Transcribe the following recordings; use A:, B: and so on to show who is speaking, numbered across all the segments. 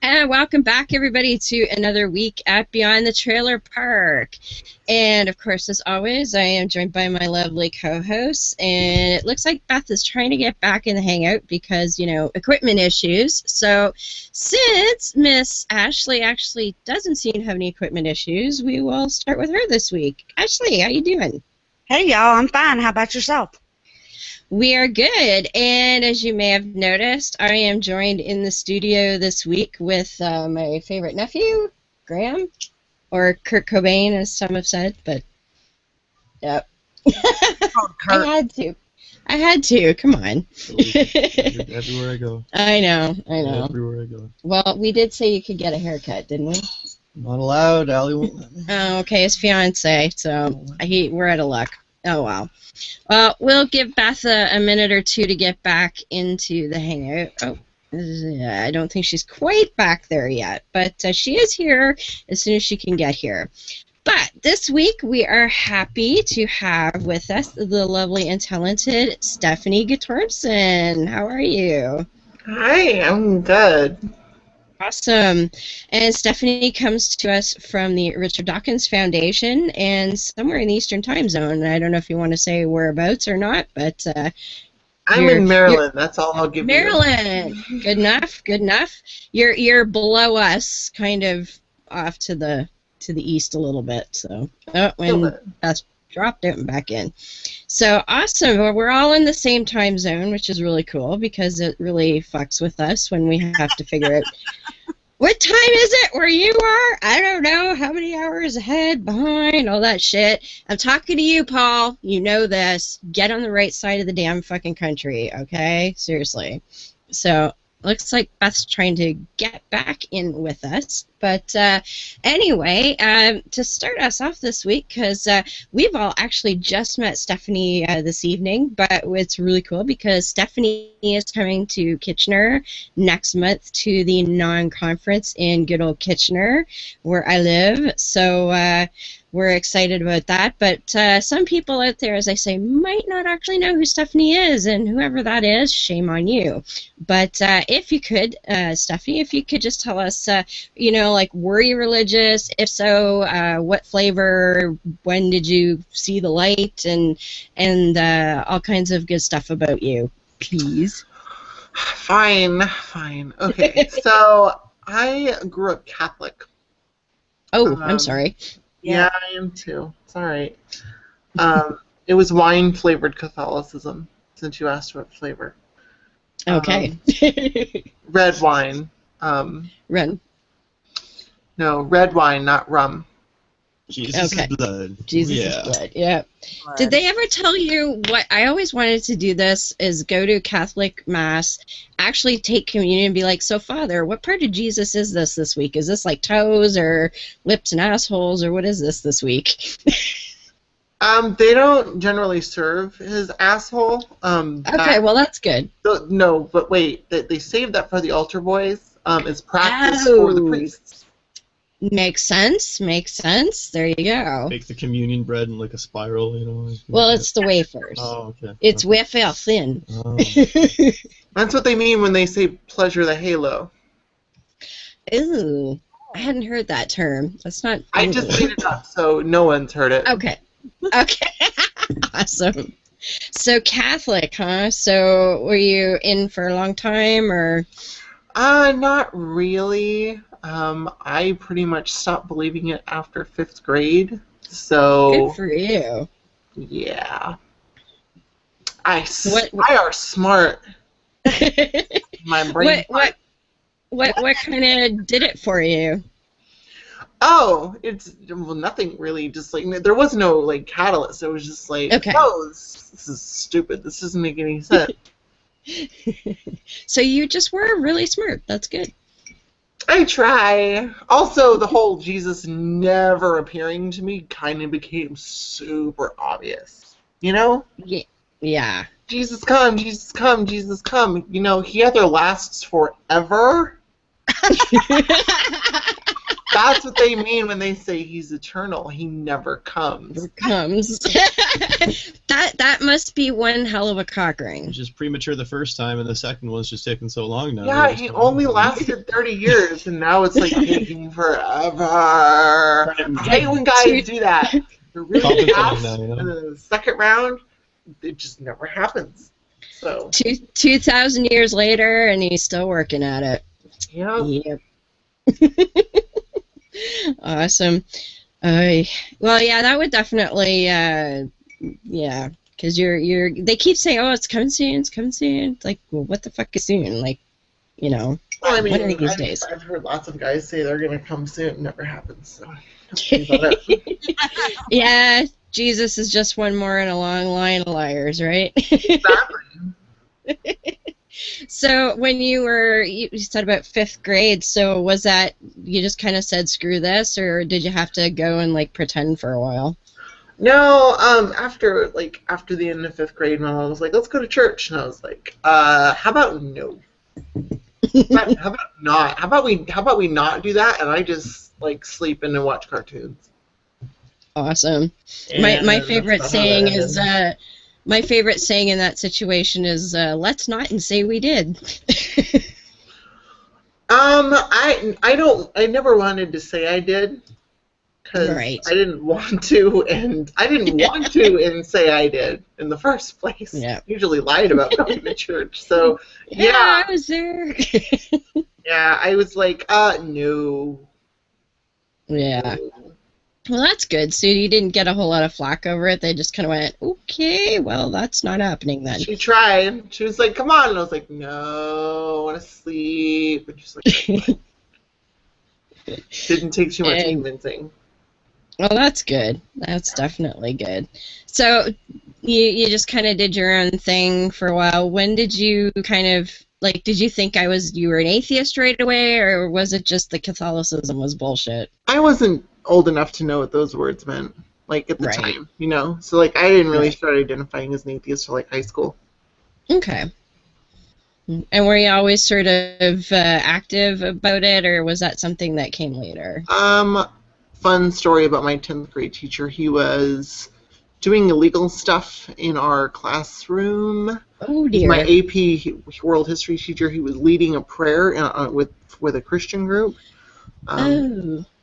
A: And welcome back, everybody, to another week at Beyond the Trailer Park. And, of course, as always, I am joined by my lovely co-hosts. And it looks like Beth is trying to get back in the Hangout because, you know, equipment issues. So since Miss Ashley actually doesn't seem to have any equipment issues, we will start with her this week. Ashley, how you doing?
B: Hey, y'all. I'm fine. How about yourself?
A: We are good, and as you may have noticed, I am joined in the studio this week with my favorite nephew, Graham, or Kurt Cobain, as some have said, but, yep. I had to, come on.
C: Everywhere I go.
A: I know.
C: Everywhere I go.
A: Well, we did say you could get a haircut, didn't we?
C: Not allowed, Allie won't let me.
A: Oh, okay, his fiance, so we're out of luck. Oh, wow. Well, we'll give Beth a minute or two to get back into the Hangout. Oh, I don't think she's quite back there yet, but she is here as soon as she can get here. But this week we are happy to have with us the lovely and talented Stephanie Guttormson. How are you?
D: Hi, I'm good.
A: Awesome. And Stephanie comes to us from the Richard Dawkins Foundation and somewhere in the Eastern Time Zone. I don't know if you want to say whereabouts or not, but
D: I'm in Maryland. That's all I'll give
A: Maryland.
D: you.
A: Good enough. Good enough. You're below us, kind of off to the east a little bit. So when that's dropped out and back in. So awesome. Well, we're all in the same time zone, which is really cool because it really fucks with us when we have to figure out what time is it where you are? I don't know. How many hours ahead, behind, all that shit. I'm talking to you, Paul. You know this. Get on the right side of the damn fucking country, okay? Seriously. So looks like Beth's trying to get back in with us. But anyway, to start us off this week, because we've all actually just met Stephanie this evening, but it's really cool because Stephanie is coming to Kitchener next month to the non-conference in good old Kitchener, where I live. So we're excited about that. But some people out there, as I say, might not actually know who Stephanie is, and whoever that is, shame on you. But if you could, Stephanie, if you could just tell us, like, were you religious? If so, what flavor? When did you see the light? And all kinds of good stuff about you, please.
D: Fine. Okay, so I grew up Catholic.
A: Oh, I'm sorry.
D: Yeah, I am too. It's all right. It was wine-flavored Catholicism, since you asked what flavor.
A: Okay.
D: Red wine.
A: Red.
D: No, red wine, not rum.
C: Jesus' blood.
A: Jesus' blood, yeah. Did they ever tell you what? I always wanted to do this, is go to Catholic Mass, actually take communion and be like, so Father, what part of Jesus is this week? Is this like toes or lips and assholes, or what is this week?
D: They don't generally serve his asshole.
A: Okay, well that's good.
D: No, but wait, they save that for the altar boys. It's practice for the priests.
A: Makes sense. There you go.
C: Make the communion bread in like a spiral, you know.
A: Well, it's the wafers.
C: Oh, okay.
A: It's wafer thin.
C: Oh.
D: That's what they mean when they say pleasure the halo.
A: Ooh, I hadn't heard that term. That's not.
D: I just made it up, so no one's heard it.
A: Okay. Awesome. So Catholic, huh? So were you in for a long time, or?
D: Not really. I pretty much stopped believing it after 5th grade. So.
A: Good for you.
D: Yeah. I are smart. My brain.
A: What kind of did it for you?
D: Oh, it's nothing really. Just like there was no like catalyst. It was just like,
A: okay.
D: Oh, this is stupid. This doesn't make any sense.
A: So you just were really smart. That's good.
D: I try. Also, the whole Jesus never appearing to me kind of became super obvious. You know?
A: Yeah.
D: Jesus come, Jesus come, Jesus come. You know, he either lasts forever. that's what they mean when they say he's eternal. He never comes.
A: Never comes. that must be one hell of a cock ring.
C: It's just premature the first time, and the second one's just taking so long now.
D: Yeah, he only lasted 30 years, and now it's like taking forever. I hate when guys do that. They're really fast, and then the second round, it just never happens. So
A: 2,000 years later, and he's still working at it.
D: Yep.
A: Awesome. Well, yeah, that would definitely, yeah, because they keep saying, oh, it's coming soon, it's coming soon. It's like, well, what the fuck is soon? Like, you know,
D: well, I mean,
A: one of these days.
D: I've heard lots of guys say they're going to come soon. It never happens. So.
A: Yeah, Jesus is just one more in a long line of liars, right?
D: Exactly.
A: So when you said about 5th grade, so was that, you just kind of said screw this, or did you have to go and like pretend for a while?
D: No, after the end of 5th grade, my mom was like, let's go to church, and I was like, how about no? How about not? How about we not do that, and I just like sleep in and watch cartoons.
A: Awesome. My favorite saying is my favorite saying in that situation is let's not and say we did.
D: I never wanted to say I did, because
A: right.
D: I didn't want to and say I did in the first place.
A: Yeah.
D: I usually lied about going to church. So yeah,
A: I was there.
D: Yeah, I was like, no.
A: Yeah.
D: No.
A: Well, that's good. So you didn't get a whole lot of flack over it. They just kind of went, okay, well, that's not happening then.
D: She tried. She was like, come on. And I was like, no, I want to sleep. And she's like, didn't take too much convincing.
A: Well, that's good. That's definitely good. So you just kind of did your own thing for a while. When did you kind of, like, did you think you were an atheist right away, or was it just the Catholicism was bullshit?
D: I wasn't old enough to know what those words meant, like, at the time, you know? So, like, I didn't really start identifying as an atheist till, like, high school.
A: Okay. And were you always sort of active about it, or was that something that came later?
D: Fun story about my 10th grade teacher. He was doing illegal stuff in our classroom.
A: Oh, dear.
D: My AP World History teacher, he was leading a prayer with a Christian group.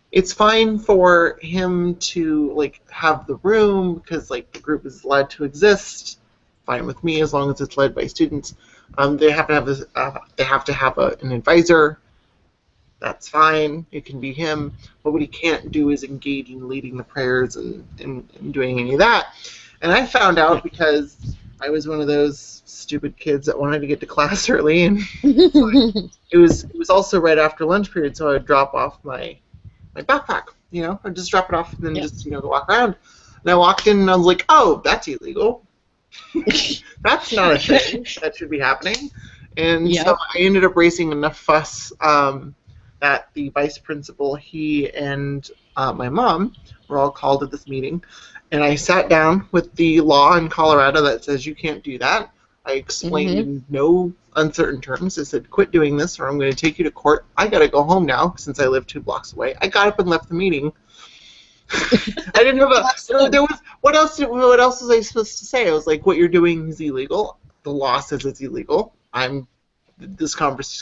D: It's fine for him to, like, have the room, because, like, the group is allowed to exist. Fine with me, as long as it's led by students. They have to have an advisor. That's fine. It can be him. But what he can't do is engage in leading the prayers and doing any of that. And I found out because I was one of those stupid kids that wanted to get to class early, and it was also right after lunch period, so I would drop off my backpack. You know, I'd just drop it off and then just go walk around. And I walked in and I was like, oh, that's illegal. That's not a thing that should be happening. And so I ended up raising enough fuss that the vice principal, he and my mom were all called at this meeting. And I sat down with the law in Colorado that says you can't do that. I explained in no uncertain terms. I said, quit doing this or I'm going to take you to court. I got to go home now since I live 2 blocks away. I got up and left the meeting. I didn't have what else was I supposed to say? I was like, what you're doing is illegal. The law says it's illegal.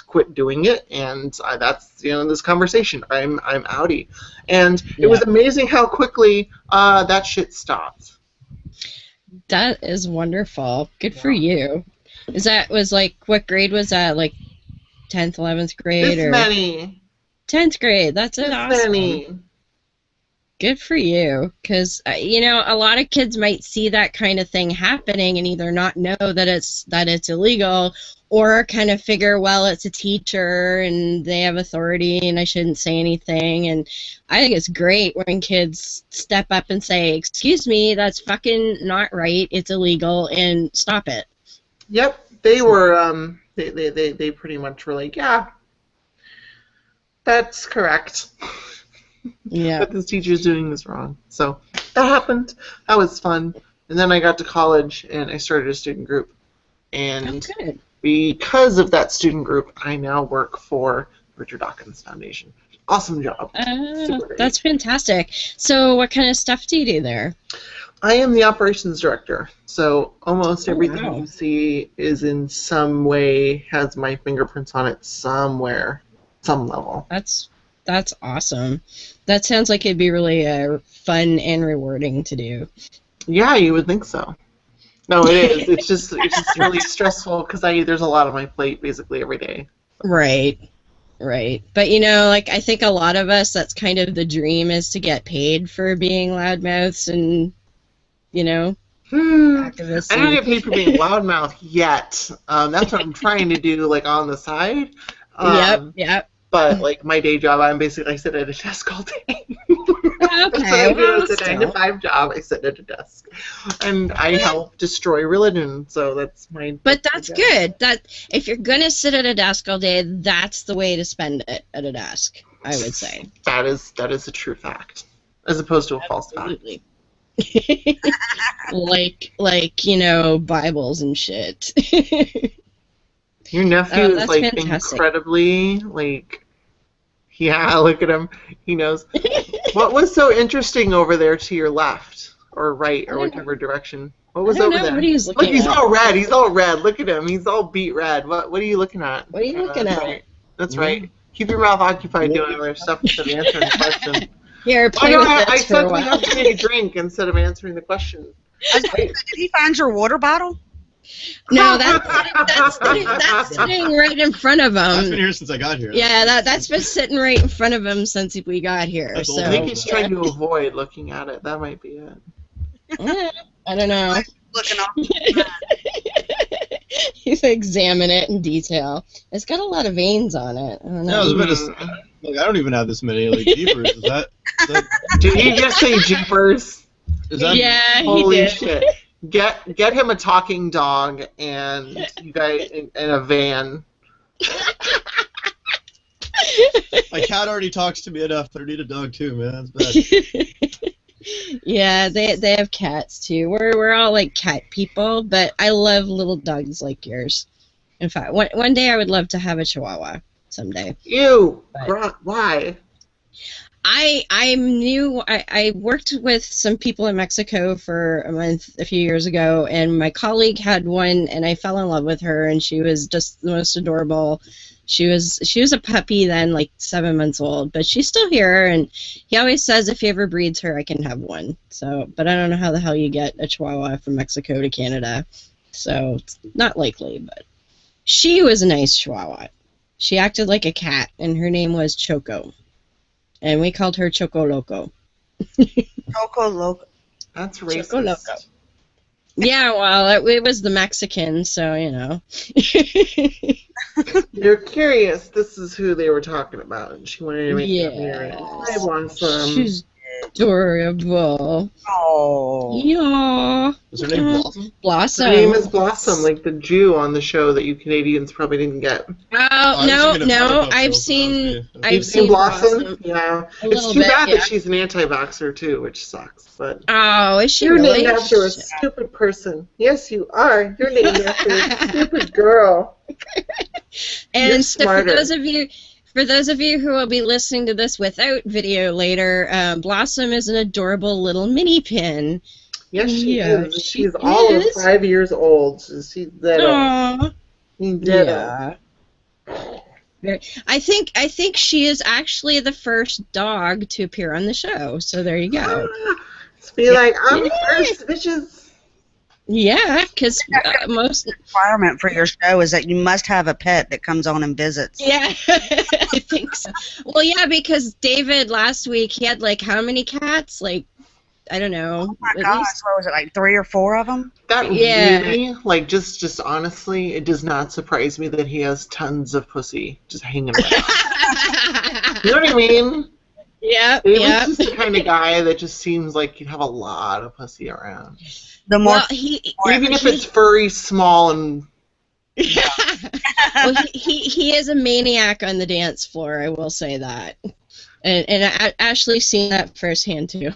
D: Quit doing it, and that's this conversation. I'm outie, and it was amazing how quickly that shit stopped.
A: That is wonderful. Good for you. What grade was that? Like 10th, 11th grade,
D: This many.
A: 10th grade. That's awesome.
D: Many.
A: Good for you, because a lot of kids might see that kind of thing happening and either not know that it's illegal, or kind of figure, well, it's a teacher and they have authority and I shouldn't say anything. And I think it's great when kids step up and say, "Excuse me, that's fucking not right. It's illegal, and stop it."
D: Yep, they were. They pretty much were like, "Yeah, that's correct."
A: Yeah.
D: But this teacher's doing this wrong. So that happened. That was fun. And then I got to college and I started a student group. And because of that student group, I now work for Richard Dawkins Foundation. Awesome job. Super great.
A: That's fantastic. So what kind of stuff do you do there?
D: I am the operations director, so almost everything
A: wow.
D: you see is in some way has my fingerprints on it somewhere, some level.
A: That's awesome. That sounds like it'd be really fun and rewarding to do.
D: Yeah, you would think so. No, it is. It's just really stressful because there's a lot on my plate basically every day.
A: Right. But you know, like I think a lot of us, that's kind of the dream, is to get paid for being loudmouths and, you know, activists.
D: I don't get paid for being loudmouth yet. That's what I'm trying to do, like on the side.
A: Yep.
D: But like my day job, I sit at a desk all day.
A: Okay,
D: It's a 9-to-5 job. I sit at a desk, and I help destroy religion. So that's my.
A: But that's good. That if you're gonna sit at a desk all day, that's the way to spend it, at a desk, I would say.
D: That is a true fact, as opposed to a false fact.
A: like you know, Bibles and shit.
D: Your nephew is like
A: fantastic.
D: incredibly like. Yeah, look at him. He knows. What was so interesting over there to your left or right or whichever direction? What was over there?
A: What he's looking
D: Look, he's
A: at.
D: all red. He's all red. Look at him. He's all beat red. What are you looking at?
A: What are you looking at?
D: Right. That's right. Keep your mouth occupied doing other stuff instead of answering the question.
A: Here, play with
D: I
A: this for a
D: said we
A: while.
D: have to take a drink instead of answering the question.
B: Did he find your water bottle?
A: No, that's sitting right in front of
C: That's
A: him.
C: been here since I got here.
A: Yeah, that's been sitting right in front of him since we got here.
C: That's
A: So
D: I think he's trying to avoid looking at it. That might be it.
A: I don't know.
B: Looking off.
A: He's examine it in detail. It's got a lot of veins on it. I don't
C: Yeah,
A: know.
C: there's a bit of, like, I don't even have this many like jeepers. Is that
D: Did he just say jeepers?
C: is that
A: Yeah, he
D: Holy
A: did.
D: shit. Get him a talking dog and you guys in a van.
C: My cat already talks to me enough. I don't need a dog too, man. That's bad.
A: Yeah, they have cats too. We're all like cat people, but I love little dogs like yours. In fact, one day I would love to have a Chihuahua someday.
D: Ew.
A: But-
D: Why?
A: I worked with some people in Mexico for a month a few years ago, and my colleague had one, and I fell in love with her, and she was just the most adorable. She was a puppy then, like 7 months old, but she's still here, and he always says if he ever breeds her, I can have one. So, but I don't know how the hell you get a Chihuahua from Mexico to Canada, so it's not likely, but she was a nice Chihuahua. She acted like a cat, and her name was Choco. And we called her Choco Loco.
B: Choco Loco.
D: That's racist.
A: Choco Loco. Yeah, well, it was the Mexican, so, you know.
D: You're curious. This is who they were talking about. And she wanted to make
A: Yeah.
D: it. I want some.
A: She's adorable.
B: Oh.
A: Yeah.
C: Is her name Blossom?
A: Blossom.
D: Her name is Blossom, like the Jew on the show that you Canadians probably didn't get.
A: Oh, no, I've seen
D: You've seen Blossom? Yeah.
A: A
D: It's
A: little
D: too
A: bit,
D: bad
A: yeah.
D: that she's an anti-vaxxer, too, which sucks. But
A: Oh, is she
D: you're
A: really?
D: named after a stupid person. Yes, you are. You're named after a stupid girl. You're
A: And so for
D: smarter.
A: those of you who will be listening to this without video later, Blossom is an adorable little mini pin.
D: Yes, she
A: Yeah,
D: is.
A: she
D: She's all of
A: is.
D: 5 years old. She's little.
A: Aww.
D: She's little.
A: Yeah. I think she is actually the first dog to appear on the show. So there you go.
D: Just be like, I'm first, bitches.
A: Yeah, because most.
B: Requirement for your show is that you must have a pet that comes on and visits.
A: Yeah, I think so. Well, yeah, because David last week he had like how many cats? Like, I don't know.
B: Oh my
A: at
B: gosh,
A: least-
B: what was it, like 3 or 4 of them?
D: That
A: Yeah.
D: really, like, just honestly, it does not surprise me that he has tons of pussy just hanging around. You know what I mean?
A: Yeah,
D: David's
A: yeah.
D: just the kind of guy that just seems like he'd have a lot of pussy around.
B: The more
A: Well, he
D: Even if it's furry, small, and
A: well, he is a maniac on the dance floor. I will say that, and I Ashley's seen that firsthand too.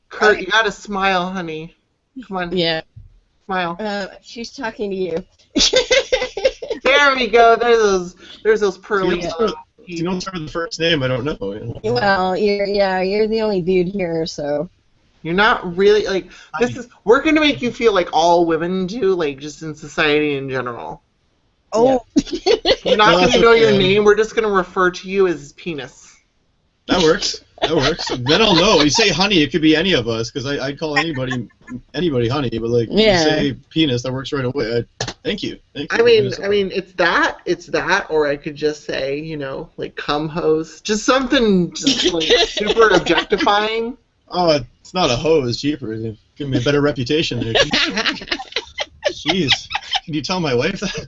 D: Kurt, you gotta smile, honey. Come on,
A: Yeah,
D: smile.
A: she's talking to you.
D: There we go. There's those pearly
C: you don't start with the first name, I don't know.
A: Well, you're the only dude here, so.
D: You're not really, like, we're going to make you feel like all women do, like, just in society in general.
B: Oh.
D: We're not going to know your name, we're just going to refer to you as penis.
C: That works. That works. Then I'll know. You say honey, it could be any of us, because I'd call anybody honey, but, like, you say penis, that works right away. Thank you.
D: I mean, it's that, or I could just say, you know, like, cum hose. Just something just, like, super objectifying.
C: Oh, it's not a hose, jeepers. Give me a better reputation there. Jeez. Can you tell my wife that?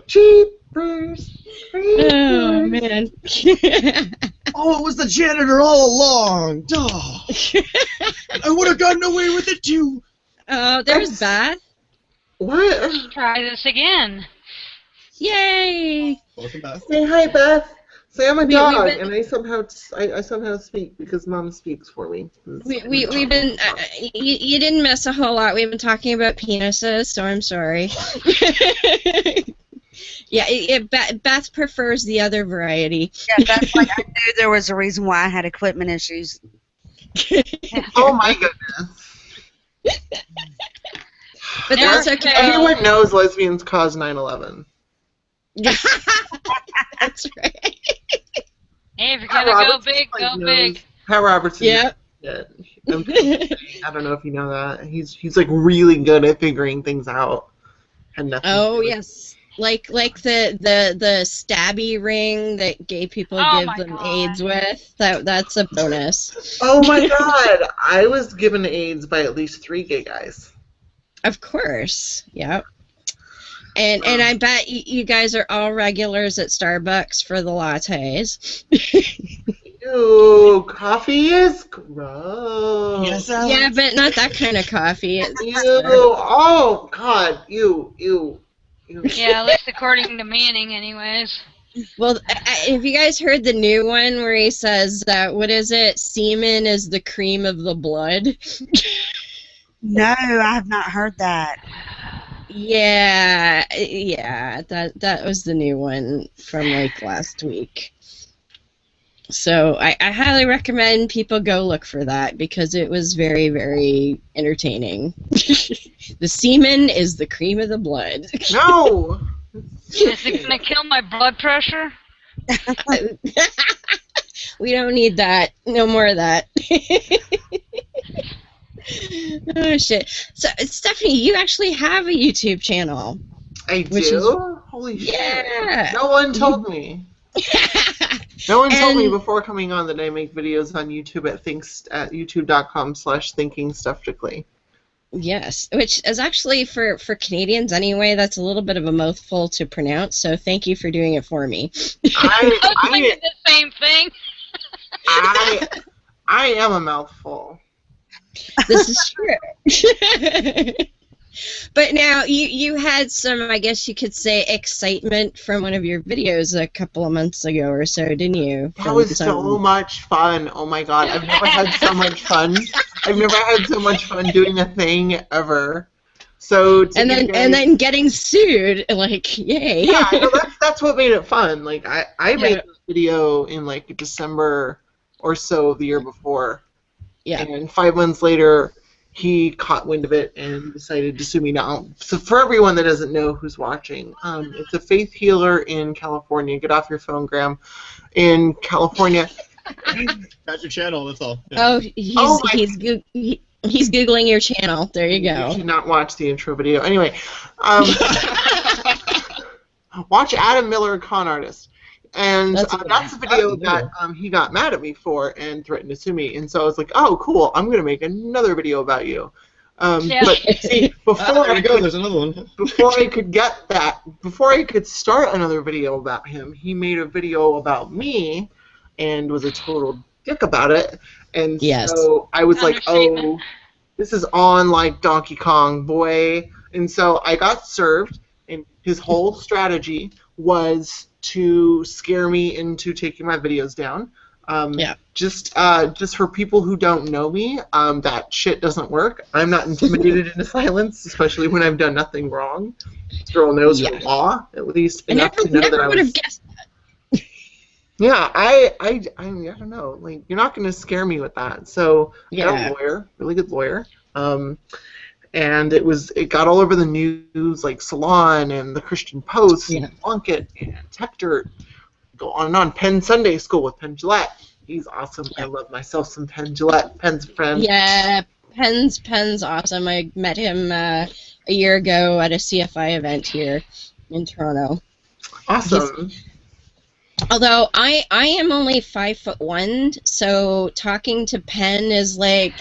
D: Jeepers.
A: Oh, man.
C: Oh, it was the janitor all along. Oh. I would have gotten away with it, too.
A: Oh, there's Beth.
D: What?
E: Let's try this again.
A: Yay!
C: Welcome back.
D: Say hi, Beth. Say I'm a dog, and I somehow speak because Mom speaks for me.
A: We've been you didn't miss a whole lot. We've been talking about penises, so I'm sorry. Yeah, Beth prefers the other variety.
B: Yeah, that's like I knew there was a reason why I had equipment issues.
D: Oh my goodness.
A: But that's okay.
D: Everyone knows lesbians caused 9/11.
A: That's right.
E: Hey, if you're gonna go big, go big.
D: Pat Robertson.
A: Yeah.
D: I don't know if you know that. He's like really good at figuring things out. Had nothing to do with
A: Yes. Like the stabby ring that gay people give them AIDS with. That's a bonus.
D: Oh my god! I was given AIDS by at least 3 gay guys.
A: Of course. Yep. And I bet you guys are all regulars at Starbucks for the lattes.
D: Ew, coffee is gross.
C: Yes,
A: Yeah, but not that kind of coffee.
D: Ew, oh god, ew.
E: Yeah, at least according to Manning, anyways.
A: Well, have you guys heard the new one where he says, what is it? Semen is the cream of the blood?
B: No, I have not heard that.
A: Yeah, that was the new one from like last week. So I highly recommend people go look for that because it was very, very entertaining. The semen is the cream of the blood.
D: No!
E: Is it gonna kill my blood pressure?
A: We don't need that. No more of that. Oh shit! So Stephanie, you actually have a YouTube channel.
D: I do? Holy shit!
A: Yeah.
D: No one told me. No one told me before coming on that I make videos on YouTube at youtube.com/ThinkingStephtically.
A: Yes, which is actually for Canadians anyway. That's a little bit of a mouthful to pronounce. So thank you for doing it for me.
E: I was thinking the same thing.
D: I am a mouthful.
A: This is true. But now, you had some, I guess you could say, excitement from one of your videos a couple of months ago or so, didn't you?
D: That was so much fun. Oh my god, I've never had so much fun. I've never had so much fun doing a thing ever. So
A: and then getting sued, like, yay.
D: Yeah, no, that's what made it fun. Like I made this video in like December or so of the year before. Yeah. And 5 months later, he caught wind of it and decided to sue me now. So for everyone that doesn't know who's watching, it's a faith healer in California. Get off your phone, Graham. In California.
C: Got your channel, that's all.
A: Yeah. Oh, he's Googling your channel. There you go.
D: You should not watch the intro video. Anyway, watch Adam Miller, Con Artist. And that's the video that he got mad at me for and threatened to sue me. And so I was like, oh, cool, I'm going to make another video about you. But see, before I could start another video about him, he made a video about me and was a total dick about it. And so I was like, oh, this is on like Donkey Kong, boy. And so I got served, and his whole strategy was to scare me into taking my videos down. Just for people who don't know me, that shit doesn't work. I'm not intimidated into silence, especially when I've done nothing wrong. This girl knows her law, at least enough to know that I was.
A: Would have guessed that.
D: Yeah, I don't know. Like, you're not going to scare me with that. So I got a lawyer, really good lawyer. And it got all over the news, like Salon and the Christian Post and Plunkett and Tech Dirt. Go on and on. Penn Sunday School with Penn Jillette. He's awesome. I love myself some Penn Jillette. Penn's a friend.
A: Yeah, Penn's awesome. I met him a year ago at a CFI event here in Toronto.
D: Awesome.
A: Although I am only 5'1", so talking to Penn is like,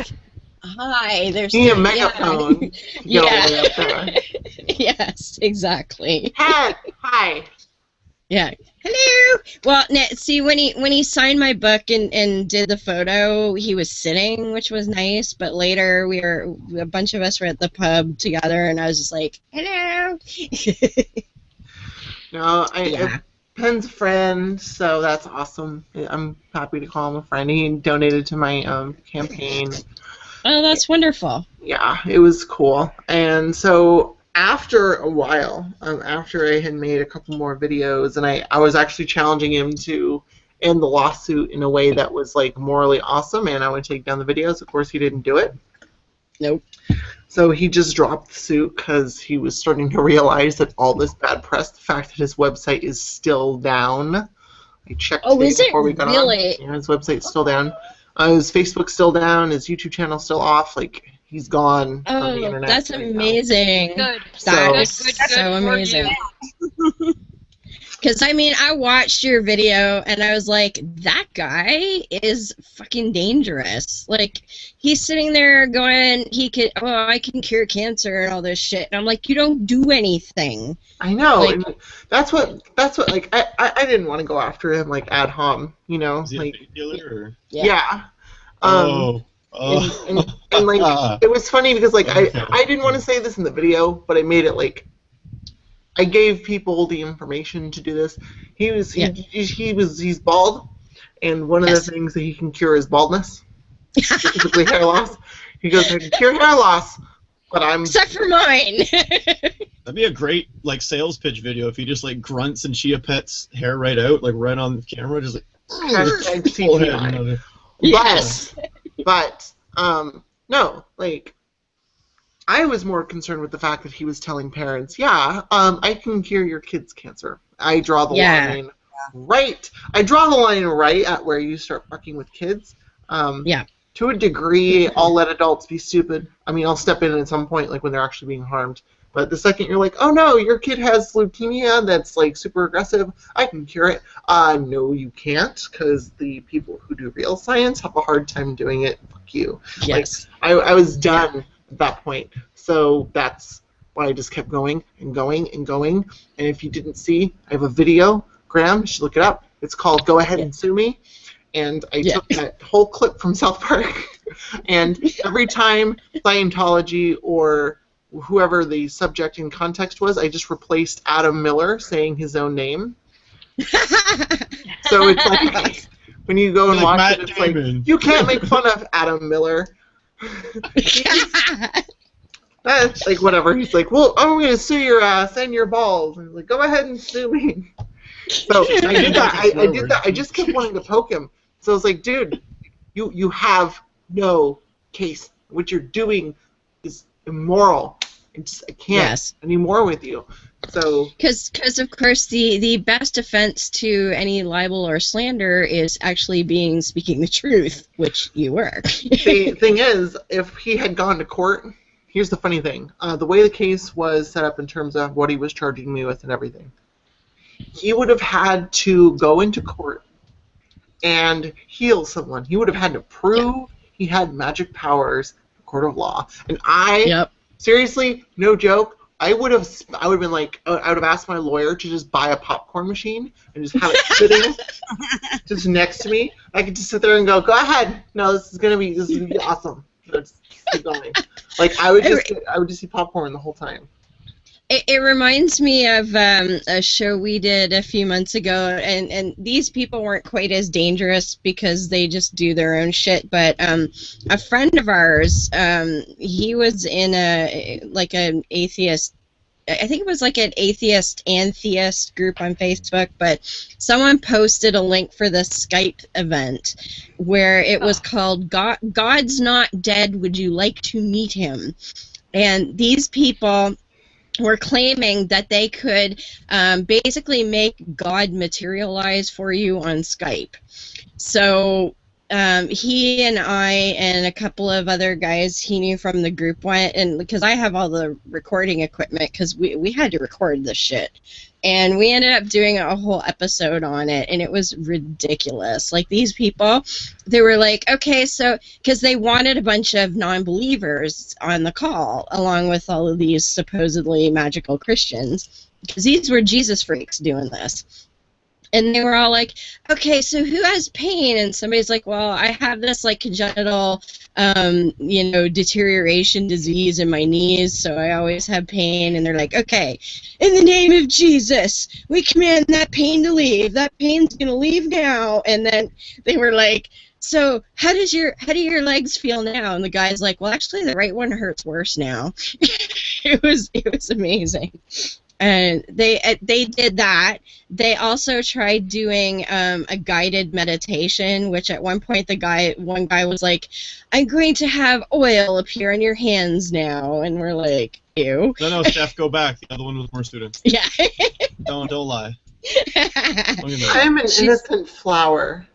A: hi, there's
D: a megaphone.
A: Yeah. Yes, exactly.
D: Hi.
A: Yeah. Hello. Well, see, when he signed my book and did the photo, he was sitting, which was nice. But later, a bunch of us were at the pub together, and I was just like, hello.
D: No, Penn's a friend, so that's awesome. I'm happy to call him a friend. He donated to my campaign.
A: Oh, that's wonderful.
D: Yeah, it was cool. And so after a while, after I had made a couple more videos, and I was actually challenging him to end the lawsuit in a way that was like morally awesome, and I would take down the videos. Of course, he didn't do it.
A: Nope.
D: So he just dropped the suit because he was starting to realize that all this bad press, the fact that his website is still down. I checked before we got on. Yeah, his website's still down. His Facebook's still down. His YouTube channel's still off. Like, he's gone from the internet.
A: That's amazing.
E: Good.
A: That's so amazing. Because, I mean, I watched your video, and I was like, that guy is fucking dangerous. Like, he's sitting there going, I can cure cancer and all this shit. And I'm like, you don't do anything.
D: I know.
A: Like,
D: and that's what, like, I didn't want to go after him, like, ad hom, you know?
C: Is he
D: like,
C: a fake dealer, or?
D: Yeah.
C: And
D: like, it was funny because, like, I didn't want to say this in the video, but I made it, like, I gave people the information to do this. He's bald, and one of the things that he can cure is baldness, specifically hair loss. He goes, I can cure hair loss, but I'm...
A: Except for mine.
C: That'd be a great, like, sales pitch video if he just, like, grunts and Chia Pet's hair right out, like, right on the camera, just like...
D: CGI. But, no, like... I was more concerned with the fact that he was telling parents, I can cure your kid's cancer. I draw the line right. I draw the line right at where you start fucking with kids. To a degree, I'll let adults be stupid. I mean, I'll step in at some point, like when they're actually being harmed. But the second you're like, oh no, your kid has leukemia that's like super aggressive, I can cure it. No, you can't, because the people who do real science have a hard time doing it. Fuck you.
A: Yes.
D: Like, I was done. At that point. So that's why I just kept going and going and going. And if you didn't see, I have a video, Graham, you should look it up. It's called Go Ahead and Sue Me. And I took that whole clip from South Park. And every time Scientology or whoever the subject in context was, I just replaced Adam Miller saying his own name. So it's like when you go and watch it, it's like, you can't make fun of Adam Miller. That's like whatever. He's like, well, I'm gonna sue your ass and your balls. And he's like, go ahead and sue me. So I did that. I did that. I just kept wanting to poke him. So I was like, dude, you have no case. What you're doing is immoral. I can't anymore with you. So
A: because of course the best defense to any libel or slander is actually speaking the truth, which you were.
D: The thing is, if he had gone to court, here's the funny thing: the way the case was set up in terms of what he was charging me with and everything, he would have had to go into court and heal someone. He would have had to prove he had magic powers in the court of law, and seriously, no joke. I would have been like, I would have asked my lawyer to just buy a popcorn machine and just have it sitting just next to me. I could just sit there and go ahead. No, this is gonna be awesome. Let's keep going. Like I would just see popcorn the whole time.
A: It reminds me of a show we did a few months ago, and these people weren't quite as dangerous because they just do their own shit. But a friend of ours, he was in an atheist I think it was like an atheist and theist group on Facebook, but someone posted a link for this Skype event where it was called God's Not Dead, Would You Like to Meet Him? And these people were claiming that they could basically make God materialize for you on Skype. So he and I and a couple of other guys he knew from the group went, and because I have all the recording equipment, because we had to record this shit, and we ended up doing a whole episode on it, and it was ridiculous. Like, these people, they were like, okay, so, because they wanted a bunch of non-believers on the call, along with all of these supposedly magical Christians, because these were Jesus freaks doing this. And they were all like, okay, so who has pain? And somebody's like, well, I have this, like, congenital, deterioration disease in my knees, so I always have pain. And they're like, okay, in the name of Jesus, we command that pain to leave. That pain's going to leave now. And then they were like, so how do your legs feel now? And the guy's like, well, actually, the right one hurts worse now. It was amazing. And they did that. They also tried doing a guided meditation, which at one point one guy was like, I'm going to have oil appear on your hands now. And we're like, ew.
C: No, Steph, go back. The other one was more students.
A: Yeah.
C: Don't lie.
D: I am an innocent flower.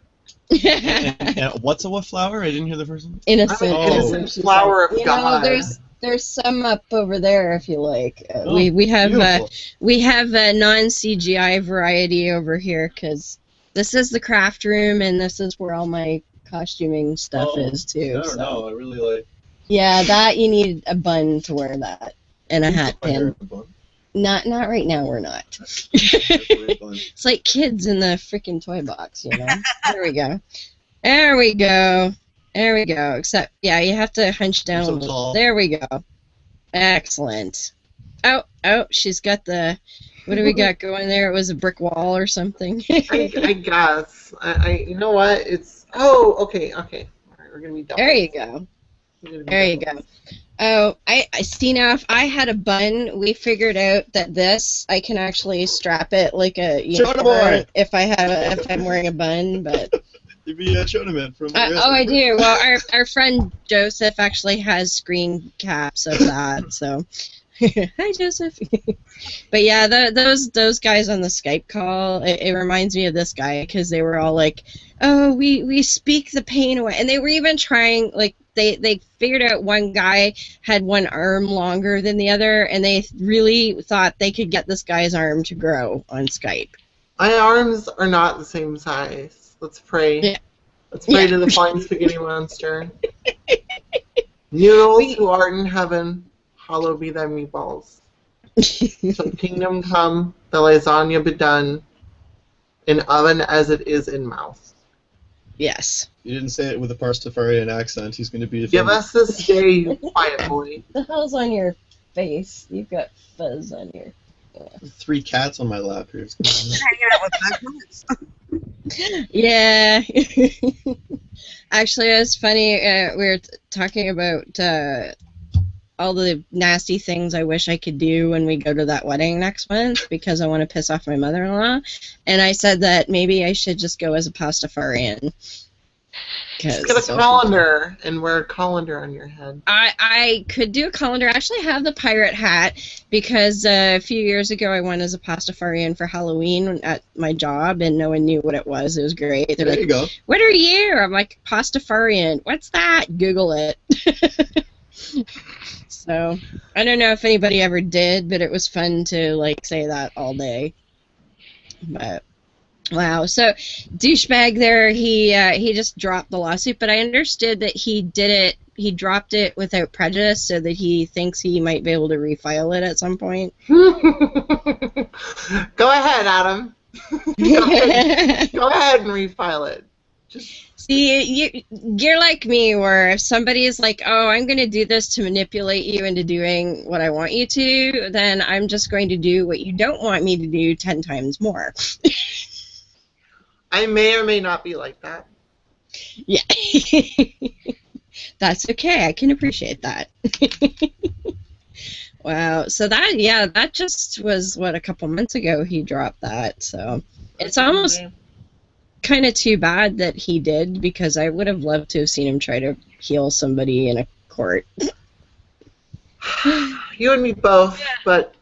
C: And what's a what flower? I didn't hear the first one.
A: Innocent.
D: I'm an innocent flower of God.
A: There's some up over there if you like. We have a non-CGI variety over here, because this is the craft room and this is where all my costuming stuff is too.
C: I don't know. I really like.
A: Yeah, that you need a bun to wear that and a hat pin. Not right now. We're not. It's like kids in the freaking toy box, you know. There we go. There we go. There we go. Except, yeah, you have to hunch down a little.
C: Tall.
A: There we go. Excellent. Oh, she's got the... What do we got going there? It was a brick wall or something.
D: I guess. You know what? It's... Oh, okay. All right, we're going to be done.
A: There you go. There you go. Oh, I see now. If I had a bun, we figured out that I can actually strap it like a unicorn if I'm wearing a bun, but...
C: You'd be a Shoneman from
A: I do. Well, our friend Joseph actually has screen caps of that, so... Hi, Joseph. But yeah, those guys on the Skype call, it reminds me of this guy, because they were all like, oh, we speak the pain away. And they were even trying, like, they figured out one guy had one arm longer than the other, and they really thought they could get this guy's arm to grow on Skype.
D: My arms are not the same size. Let's pray. Yeah. Let's pray to the flying spaghetti monster. Noodles who art in heaven, hallowed be thy meatballs. So kingdom come, the lasagna be done, in oven as it is in mouth.
A: Yes.
C: You didn't say it with a Pastafarian accent. He's going to be offended.
D: Give us this day, you quiet boy.
A: The hell's on your face? You've got fuzz on your... Yeah.
C: 3 cats on my lap here.
B: Hanging out with my
A: Yeah. Actually, it was funny. We were talking about all the nasty things I wish I could do when we go to that wedding next month, because I want to piss off my mother-in-law. And I said that maybe I should just go as a Pastafarian.
D: Just get a colander and wear a colander on your head.
A: I could do a colander. I actually have the pirate hat, because a few years ago I went as a Pastafarian for Halloween at my job, and no one knew what it was. It was great. They're
C: there you go.
A: What are you? I'm like, Pastafarian. What's that? Google it. So, I don't know if anybody ever did, but it was fun to, like, say that all day. But... Wow, so douchebag there, he just dropped the lawsuit, but I understood that he dropped it without prejudice, so that he thinks he might be able to refile it at some point.
D: Go ahead, Adam. Go ahead and refile it.
A: See, you're like me, where if somebody is like, oh, I'm going to do this to manipulate you into doing what I want you to, then I'm just going to do what you don't want me to do 10 times more.
D: I may or may not be like that.
A: Yeah. That's okay. I can appreciate that. Wow. So that just was a couple months ago he dropped that. So it's almost kind of too bad that he did, because I would have loved to have seen him try to heal somebody in a court.
D: You and me both, but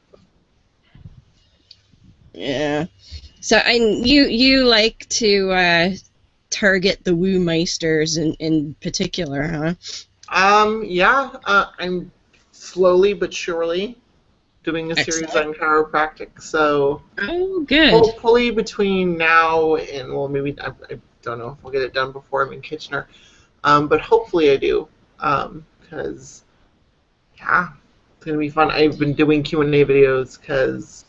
A: yeah. So you like to target the Woo Meisters in particular, huh?
D: Yeah. I'm slowly but surely doing a series on chiropractic. So
A: good.
D: Hopefully between now and, well, maybe I don't know if we'll get it done before I'm in Kitchener, but hopefully I do, because yeah, it's gonna be fun. I've been doing Q&A videos because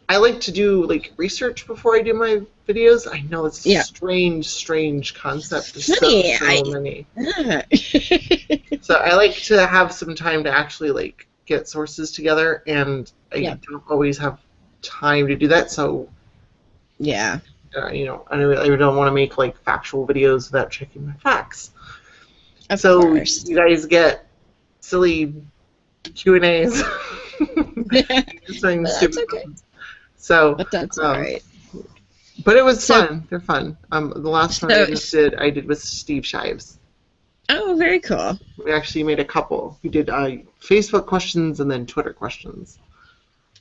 D: I like to do like research before I do my videos. I know it's a strange concept. There's so many. So I like to have some time to actually like get sources together, and I don't always have time to do that. So
A: yeah,
D: I don't want to make like factual videos without checking my facts.
A: Of course.
D: You guys get silly Q&As.
A: That's okay.
D: So,
A: but that's all right.
D: But it was fun. They're fun. The last one I did with Steve Shives.
A: Oh, very cool.
D: We actually made a couple. We did Facebook questions and then Twitter questions.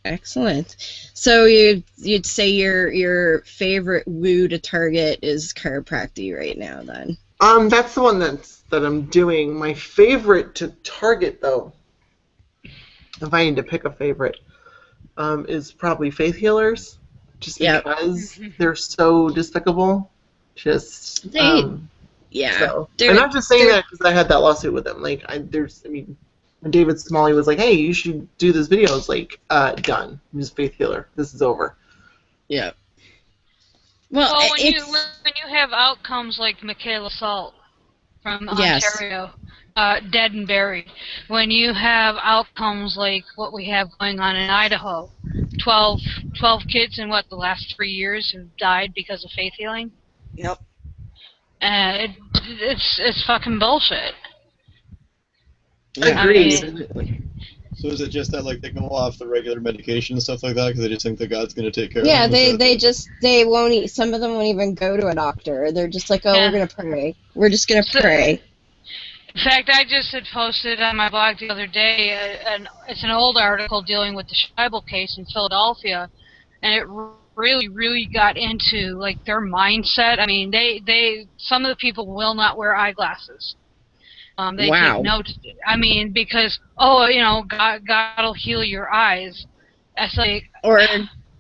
D: Excellent.
A: So you'd say your favorite woo to target is chiropractic right now, then?
D: That's the one that I'm doing. My favorite to target, though, if I need to pick a favorite, is probably faith healers, just because they're so despicable. So. I'm not just saying that because I had that lawsuit with them. Like, when David Smalley was like, "Hey, you should do this video," I was like, "Done. I'm just faith healer. This is over."
A: Yeah.
E: Well, when you have outcomes like Michaela Salt from Ontario, dead and buried, when you have outcomes like what we have going on in Idaho, 12 kids in the last 3 years have died because of faith healing.
B: Yep.
E: It's fucking bullshit.
D: Agreed.
C: So is it just that like they go off the regular medication and stuff like that because they just think that God's going to take care of
A: them?
C: Yeah,
A: they won't. Some of them won't even go to a doctor. They're just like, we're gonna pray. We're just gonna pray.
E: In fact, I just had posted on my blog the other day, it's an old article dealing with the Scheibel case in Philadelphia, and it really got into like their mindset. I mean, some of the people will not wear eyeglasses. They take notes. I mean, because God'll heal your eyes. That's like,
A: or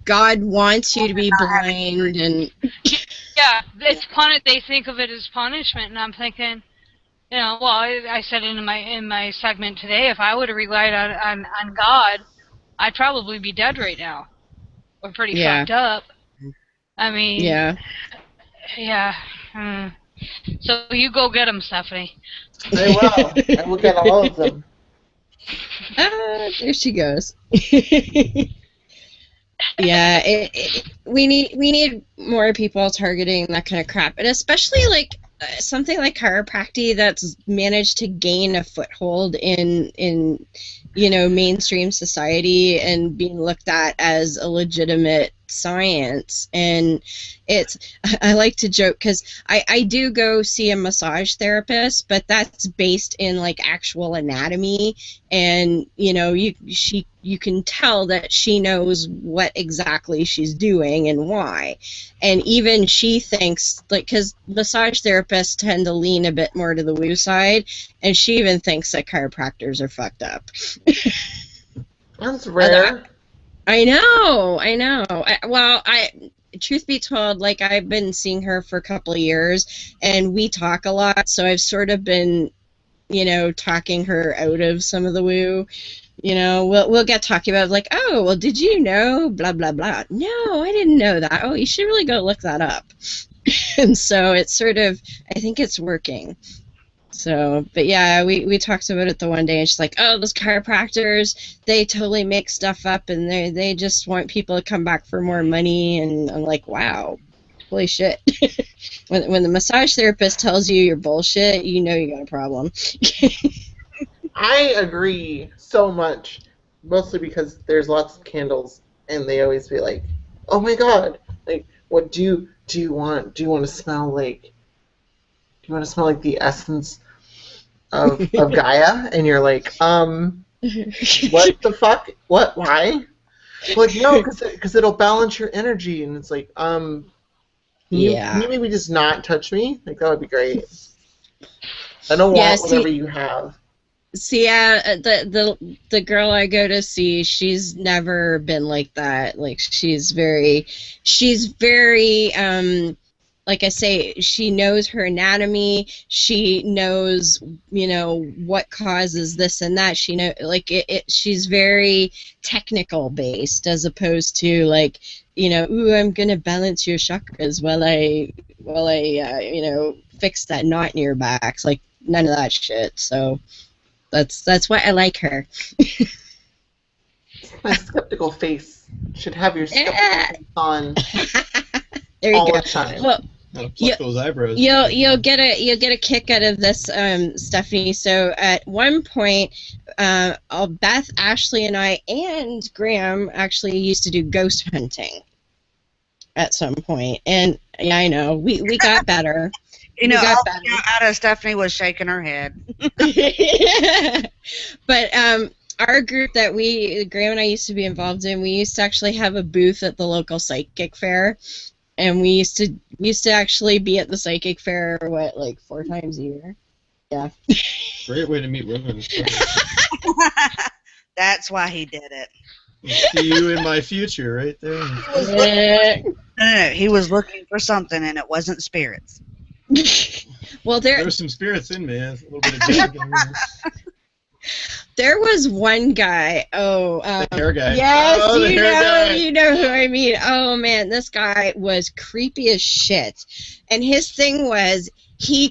A: God wants you to be blind, and
E: yeah, it's They think of it as punishment, and I'm thinking, I said in my segment today, if I would have relied on God, I'd probably be dead right now. We're pretty fucked up. I mean, yeah. So you go get them, Stephanie.
D: I will. I will get all of them.
A: There she goes. Yeah, we need more people targeting that kind of crap, and especially like something like chiropractic that's managed to gain a foothold in mainstream society and being looked at as a legitimate science. And I like to joke because I do go see a massage therapist, but that's based in like actual anatomy, and you can tell that she knows what exactly she's doing and why. And even she thinks, like, because massage therapists tend to lean a bit more to the woo side, and she even thinks that chiropractors are fucked up.
D: That's rare.
A: I know. Truth be told, like, I've been seeing her for a couple of years, and we talk a lot, so I've sort of been, talking her out of some of the woo. We'll get talking about, like, oh, well, did you know, blah, blah, blah. No, I didn't know that. Oh, you should really go look that up. And so it's sort of, I think it's working. So, but yeah, we talked about it the one day, and she's like, oh, those chiropractors, they totally make stuff up, and they just want people to come back for more money. And I'm like, wow, holy shit. when the massage therapist tells you you're bullshit, you know you got a problem.
D: I agree so much, mostly because there's lots of candles, and they always be like, "Oh my God! Like, what do you want? Do you want to smell like? Do you want to smell like the essence of Gaia?" And you're like, what the fuck? What? Why? Like, no, because it'll balance your energy, and it's like, can you maybe just not touch me? Like, that would be great. I don't want whatever you have.
A: See, the girl I go to see, she's never been like that. Like, she's very, like I say, she knows her anatomy. She knows, what causes this and that. She she's very technical based, as opposed to like, ooh, I'm gonna balance your chakras while I fix that knot in your back. It's like none of that shit. So that's why I like her.
D: My skeptical face should have your skeptical face on.
A: There you
D: all
A: go.
D: The time.
A: Well,
C: pluck those eyebrows.
A: You'll get a kick out of this, Stephanie. So at one point, Beth, Ashley, and I, and Graham actually used to do ghost hunting. At some point, and yeah, I know we got better.
B: Out of Stephanie was shaking her head.
A: But our group that Graham and I used to be involved in, we used to actually have a booth at the local psychic fair. And we used to actually be at the psychic fair, 4 times a year? Yeah.
C: Great way to meet women.
B: That's why he did it.
C: See you in my future, right there.
B: No, he was looking for something, and it wasn't spirits.
A: Well, there
C: was some spirits in me. A little bit of dragon.
A: There was one guy.
C: The hair guy.
A: Yes, you know who I mean. Oh man, this guy was creepy as shit. And his thing was he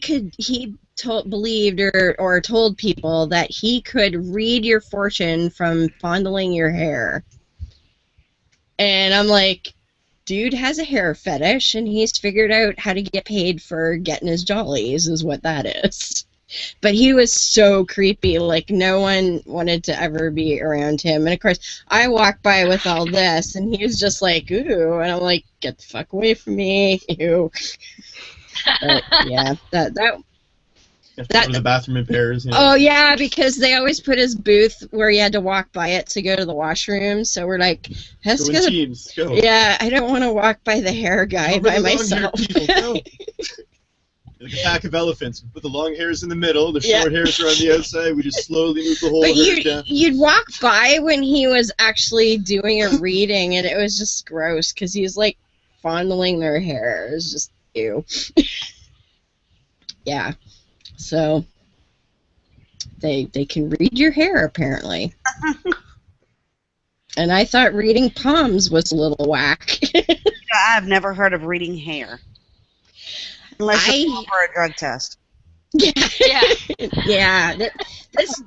A: believed or told people that he could read your fortune from fondling your hair. And I'm like, dude has a hair fetish, and he's figured out how to get paid for getting his jollies, is what that is. But he was so creepy, like no one wanted to ever be around him. And of course, I walked by with all this, and he was just like, ooh, and I'm like, get the fuck away from me, ew. But, yeah, that
C: You have to go to the bathroom in pairs.
A: Oh yeah, because they always put his booth where you had to walk by it to go to the washroom. So we're like, let's go.
C: Teams, go.
A: Yeah, I don't want to walk by the hair guy by myself.
C: Like a pack of elephants. We put the long hairs in the middle, the short hairs are on the outside. We just slowly move the whole hair down.
A: You'd walk by when he was actually doing a reading, and it was just gross because he was like fondling their hair. It was just ew. Yeah. So they can read your hair apparently. And I thought reading palms was a little whack.
B: I've never heard of reading hair. Unless it's for a drug test.
A: Yeah.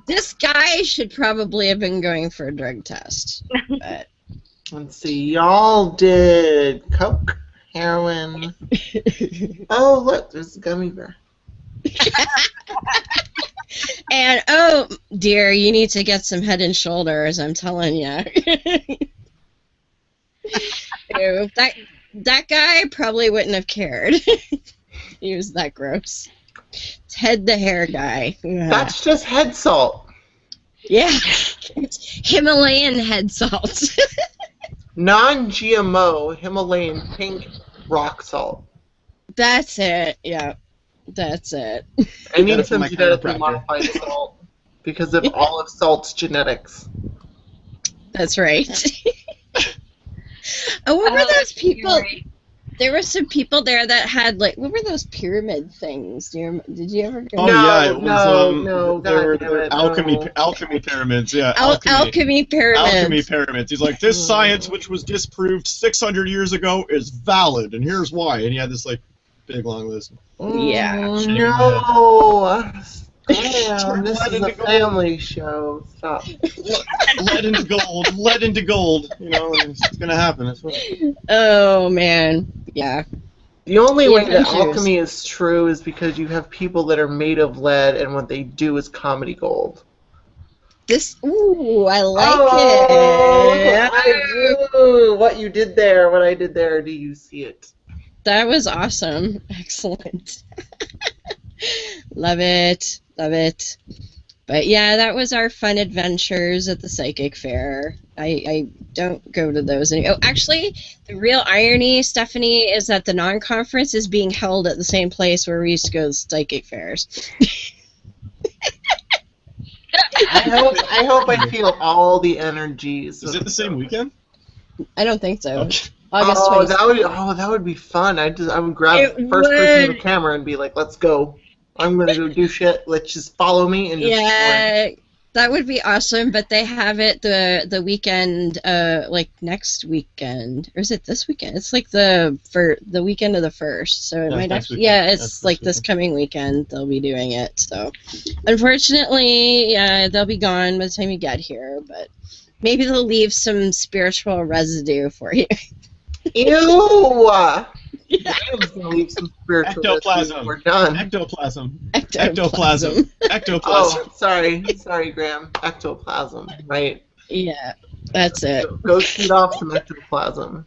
A: This guy should probably have been going for a drug test. But
D: let's see, y'all did coke, heroin. Oh, look, there's a gummy bear.
A: And oh dear, you need to get some Head and Shoulders, I'm telling you. That guy probably wouldn't have cared. He was that gross. It's Head the hair guy.
D: That's just head salt.
A: Yeah, it's Himalayan head salt.
D: Non-GMO Himalayan pink rock salt.
A: That's it. Yeah. That's it.
D: I need some genetically modified salt because of all of salt's genetics.
A: That's right. Oh, what were those people? There were some people there that had what were those pyramid things? Did you ever go?
C: Oh yeah, it was
D: no.
C: There were alchemy pyramids. Yeah,
A: alchemy pyramids.
C: Alchemy pyramids. He's like, this science, which was disproved 600 years ago, is valid, and here's why. And he had this big long list.
A: Yeah.
D: No. Damn, this is a family show. Stop.
C: Lead into gold. Lead into gold. It's gonna happen. That's what.
A: Oh man. Yeah.
D: The only way that alchemy is true is because you have people that are made of lead, and what they do is comedy gold.
A: Ooh, I like it.
D: What you did there, what I did there, do you see it?
A: That was awesome. Excellent. Love it. Love it. But yeah, that was our fun adventures at the psychic fair. I don't go to those anymore. Oh, actually, the real irony, Stephanie, is that the non-conference is being held at the same place where we used to go to psychic fairs.
D: I hope I feel all the energies.
C: Is it the same weekend?
A: I don't think so.
C: Okay.
A: August 26th.
D: That would be fun. I would grab the first person with the camera and be like, "Let's go. I'm gonna go do shit. Let's just follow me and just
A: that would be awesome." But they have it the weekend, like next weekend, or is it this weekend? It's like the weekend of the 1st. So it might actually, it's like this coming weekend they'll be doing it. So unfortunately, they'll be gone by the time you get here. But maybe they'll leave some spiritual residue for you.
D: Ew! I'm gonna leave some spiritual
C: Ectoplasm.
D: We're done.
C: Ectoplasm.
D: Oh, sorry, Graham. Ectoplasm, right?
A: Yeah, that's it.
D: Go shoot off some ectoplasm.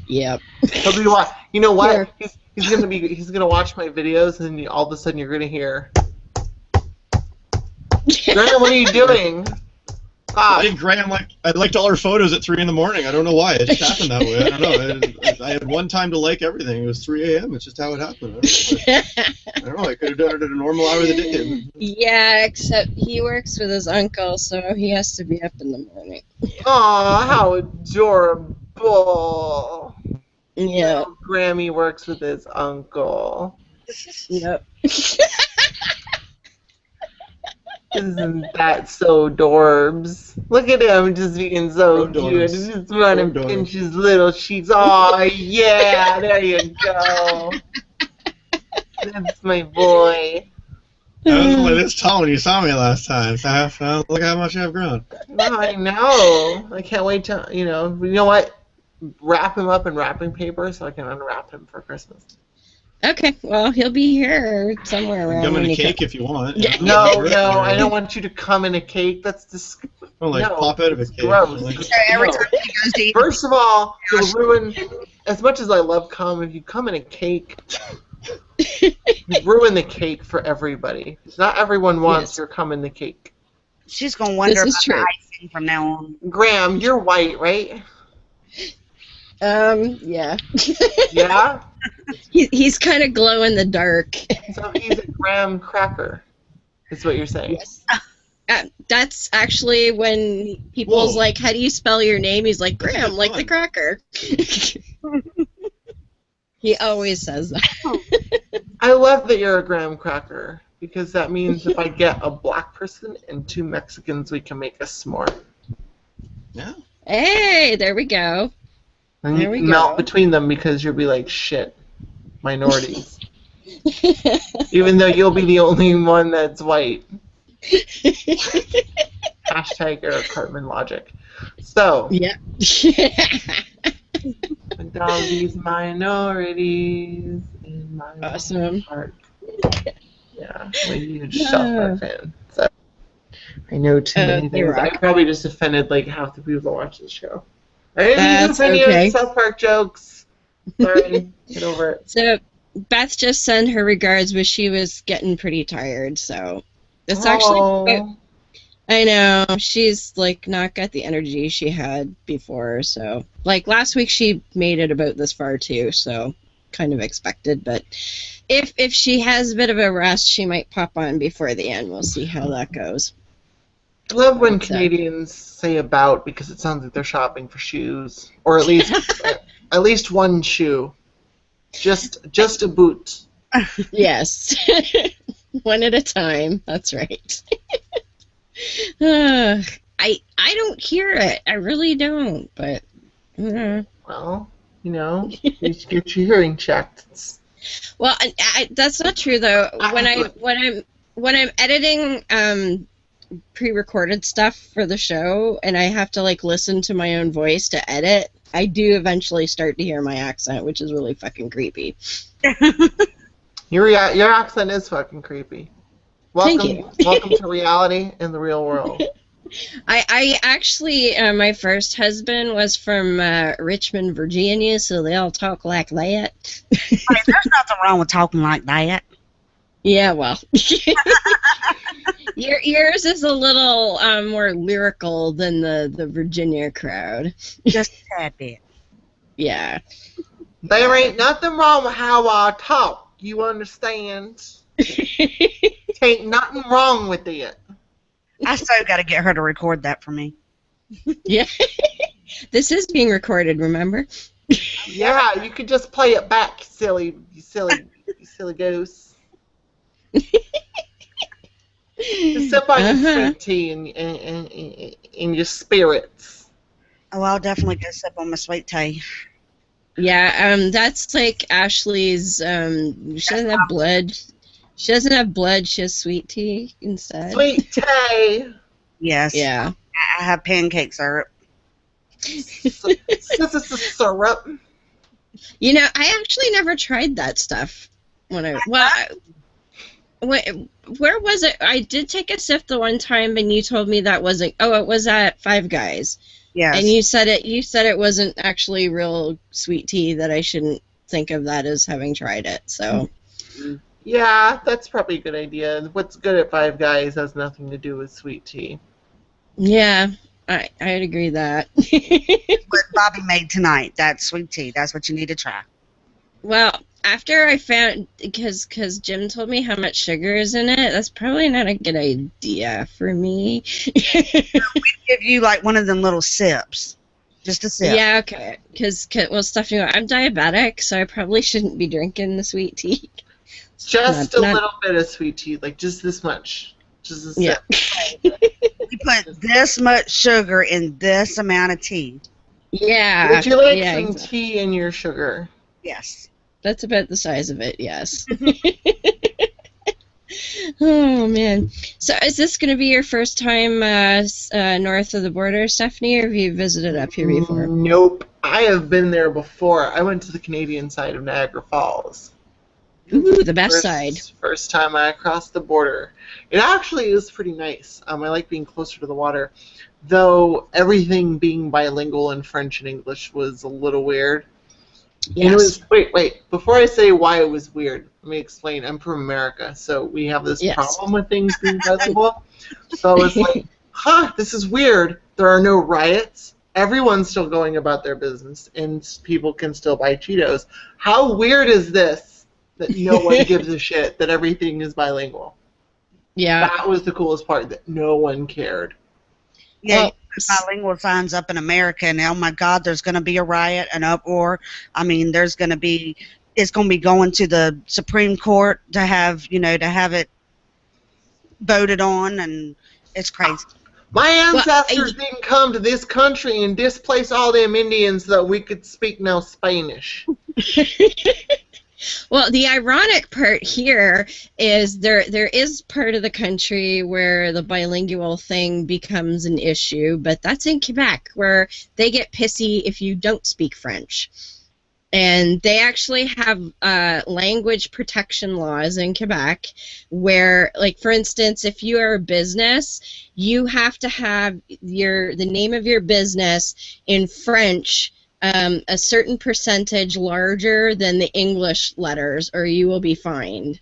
A: Yep.
D: He'll be what? You know what? He's gonna watch my videos, and all of a sudden you're gonna hear, Graham, what are you doing?
C: I think Graham I liked all her photos at 3 in the morning. I don't know why. It just happened that way. I don't know. I had one time to like everything. It was 3 a.m. It's just how it happened. I don't know. I could have done it at a normal hour of the day.
A: Yeah, except he works with his uncle, so he has to be up in the morning.
D: Aw, how adorable.
A: Yeah.
D: Grammy works with his uncle.
A: Yep.
D: Isn't that so dorbs? Look at him just being so cute. Just running pinch his little cheeks. Oh, yeah, there you go. That's my boy.
C: I was only this tall when you saw me last time. So look how much I've grown.
D: I know. I can't wait to, you know what? Wrap him up in wrapping paper so I can unwrap him for Christmas.
A: Okay, well, he'll be here somewhere around.
C: Come in a cake if you want.
A: Yeah.
D: No, I don't want you to come in a cake. That's disgusting.
C: Oh, pop out of a cake.
D: Gross.
B: Every time he goes to eat.
D: First of all, you'll ruin. As much as I love cum, if you come in a cake, you ruin the cake for everybody. Not everyone wants your cum in the cake.
B: She's gonna wonder about
A: true.
B: the icing from now on.
D: Graham, you're white, right?
A: Yeah.
D: Yeah?
A: He's kind of glow in the dark.
D: So he's a graham cracker, is what you're saying.
A: Yes. That's actually when people's like, how do you spell your name? He's like, Graham, like the cracker. He always says that.
D: I love that you're a graham cracker, because that means if I get a black person and 2 Mexicans, we can make a s'more.
C: Yeah.
A: Hey, there we go.
D: And
A: There
D: you
A: we
D: can
A: go.
D: melt between them because you'll be like, shit, minorities. Even though you'll be the only one that's white. Hashtag Eric Cartman logic. So,
A: Yeah.
D: and all these minorities in my
A: Awesome.
D: heart. Yeah, I'm a huge South Park fan. So I know too many things. I probably just offended like half the people that watch this show. I didn't offend you with South Park jokes. Sorry, get over it.
A: So Beth just sent her regards, but she was getting pretty tired, so it's actually. I know, she's like not got the energy she had before, so like last week she made it about this far too, so kind of expected, but if she has a bit of a rest, she might pop on before the end. We'll see how that goes.
D: I love when Canadians say about because it sounds like they're shopping for shoes, or at least one shoe, just a boot.
A: Yes, one at a time. That's right. I don't hear it. I really don't. But
D: well, you know, you should get your hearing checked.
A: Well, that's not true though. When I'm editing pre-recorded stuff for the show, and I have to like listen to my own voice to edit, I do eventually start to hear my accent, which is really fucking creepy.
D: Your accent is fucking creepy. Welcome to reality in the real world.
A: I actually, my first husband was from Richmond, Virginia, so they all talk like that.
B: Hey, there's nothing wrong with talking like that.
A: Yeah, well. Yours is a little more lyrical than the Virginia crowd.
B: Just a tad bit.
A: Yeah.
D: There ain't nothing wrong with how I talk. You understand? Ain't nothing wrong with it.
B: I still got to get her to record that for me.
A: Yeah. This is being recorded, remember?
D: Yeah, you could just play it back, you silly goose. Just sip on your sweet tea and your spirits.
B: Oh, I'll definitely go sip on my sweet tea.
A: Yeah, that's like Ashley's, she doesn't have blood. She doesn't have blood, she has sweet tea instead.
D: Sweet tea.
B: Yes.
A: Yeah.
B: I have pancake syrup.
D: Syrup.
A: You know, I actually never tried that stuff. Where was it? I did take a sip the one time, and you told me that wasn't. Oh, it was at Five Guys.
B: Yes.
A: And you said it wasn't actually real sweet tea. That I shouldn't think of that as having tried it. So.
D: Yeah, that's probably a good idea. What's good at Five Guys has nothing to do with sweet tea.
A: Yeah, I'd agree that.
B: What Bobby made tonight, that sweet tea, that's what you need to try.
A: Well, after I found, because Jim told me how much sugar is in it, that's probably not a good idea for me.
B: We give you like one of them little sips. Just a sip.
A: Yeah, okay. Because, well, Stephanie, I'm diabetic, so I probably shouldn't be drinking the sweet tea.
D: Just a little bit of sweet tea, like just this much. Just a sip.
A: Yeah.
B: You put this much sugar in this amount of tea.
A: Yeah.
D: Would you like some
A: exactly.
D: tea in your sugar?
B: Yes.
A: That's about the size of it, yes. Oh, man. So is this going to be your first time north of the border, Stephanie, or have you visited up here before?
D: Nope. I have been there before. I went to the Canadian side of Niagara Falls.
A: Ooh, the best side.
D: First time I crossed the border. It actually is pretty nice. I like being closer to the water, though everything being bilingual in French and English was a little weird.
A: Yes.
D: And it was, wait. Before I say why it was weird, let me explain. I'm from America, so we have this problem with things being bilingual. So I was like, this is weird. There are no riots. Everyone's still going about their business, and people can still buy Cheetos. How weird is this? That no one gives a shit that everything is bilingual.
A: Yeah.
D: That was the coolest part, that no one cared.
B: Yeah, you put bilingual signs up in America, and oh my God, there's going to be a riot, an uproar. I mean, it's going to be going to the Supreme Court to have it voted on, and it's crazy.
D: My ancestors didn't come to this country and displace all them Indians so that we could speak no Spanish.
A: Well, the ironic part here is there is part of the country where the bilingual thing becomes an issue, but that's in Quebec, where they get pissy if you don't speak French. And they actually have language protection laws in Quebec where, like, for instance, if you are a business, you have to have the name of your business in French a certain percentage larger than the English letters, or you will be fined.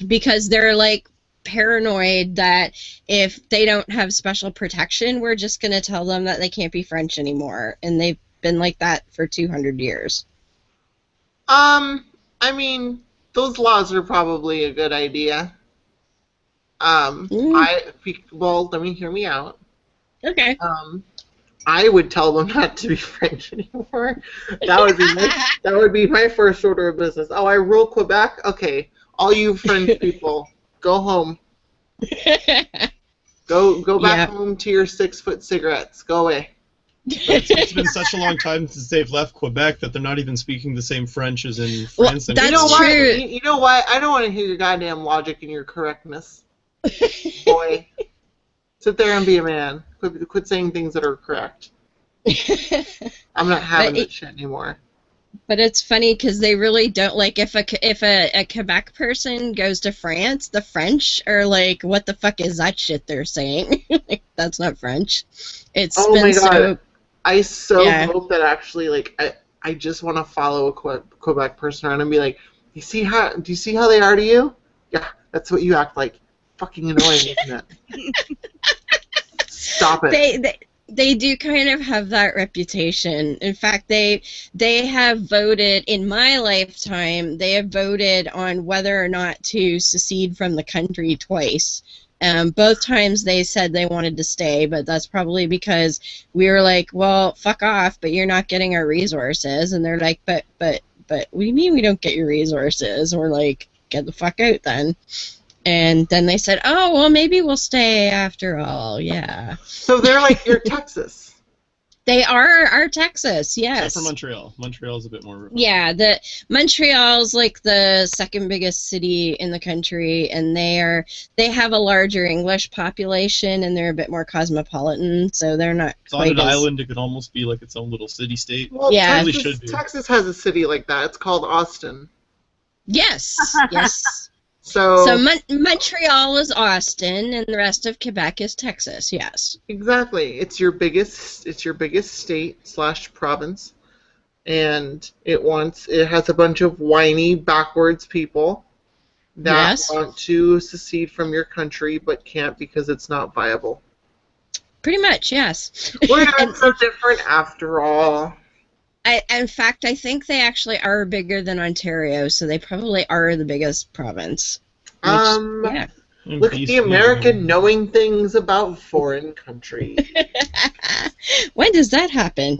A: Because they're like paranoid that if they don't have special protection, we're just going to tell them that they can't be French anymore. And they've been like that for 200 years.
D: I mean, those laws are probably a good idea. Well, let me hear me out.
A: Okay.
D: I would tell them not to be French anymore. That would be my first order of business. Oh, I rule Quebec? Okay. All you French people, go home. Go back home to your 6-foot cigarettes. Go away.
C: It's been such a long time since they've left Quebec that they're not even speaking the same French as in France.
A: That's true.
D: You know what? I don't want to hear your goddamn logic and your correctness. Boy. Sit there and be a man. Quit saying things that are correct. I'm not having that shit anymore.
A: But it's funny because they really don't like if a Quebec person goes to France, the French are like, "What the fuck is that shit they're saying? Like, that's not French." It's
D: Oh
A: been
D: my god!
A: so.
D: I so
A: Yeah.
D: hope that actually, like, I just want to follow a Quebec person around and be like, do you see how they are to you? Yeah, that's what you act like. Fucking annoying, isn't it? Stop it.
A: They do kind of have that reputation. In fact, they have voted in my lifetime. They have voted on whether or not to secede from the country twice. Both times they said they wanted to stay, but that's probably because we were like, well, fuck off, but you're not getting our resources. And they're like, but what do you mean we don't get your resources? And we're like, get the fuck out then. And then they said, oh, well, maybe we'll stay after all, yeah.
D: So they're like your Texas.
A: They are our Texas, yes.
C: Except for Montreal. Montreal's a bit more...
A: Yeah, Montreal's like the second biggest city in the country, and they have a larger English population, and they're a bit more cosmopolitan, so they're not
C: It's on an island. It could almost be like its own little city-state.
D: Well,
A: yeah.
D: Texas has a city like that. It's called Austin.
A: Yes, yes.
D: So
A: Montreal is Austin, and the rest of Quebec is Texas. Yes.
D: Exactly. It's your biggest state / province, and it has a bunch of whiny, backwards people that want to secede from your country but can't because it's not viable.
A: Pretty much, yes.
D: We're not so different after all.
A: In fact, I think they actually are bigger than Ontario, so they probably are the biggest province. Yeah.
D: Look at the American knowing things about foreign countries.
A: When does that happen?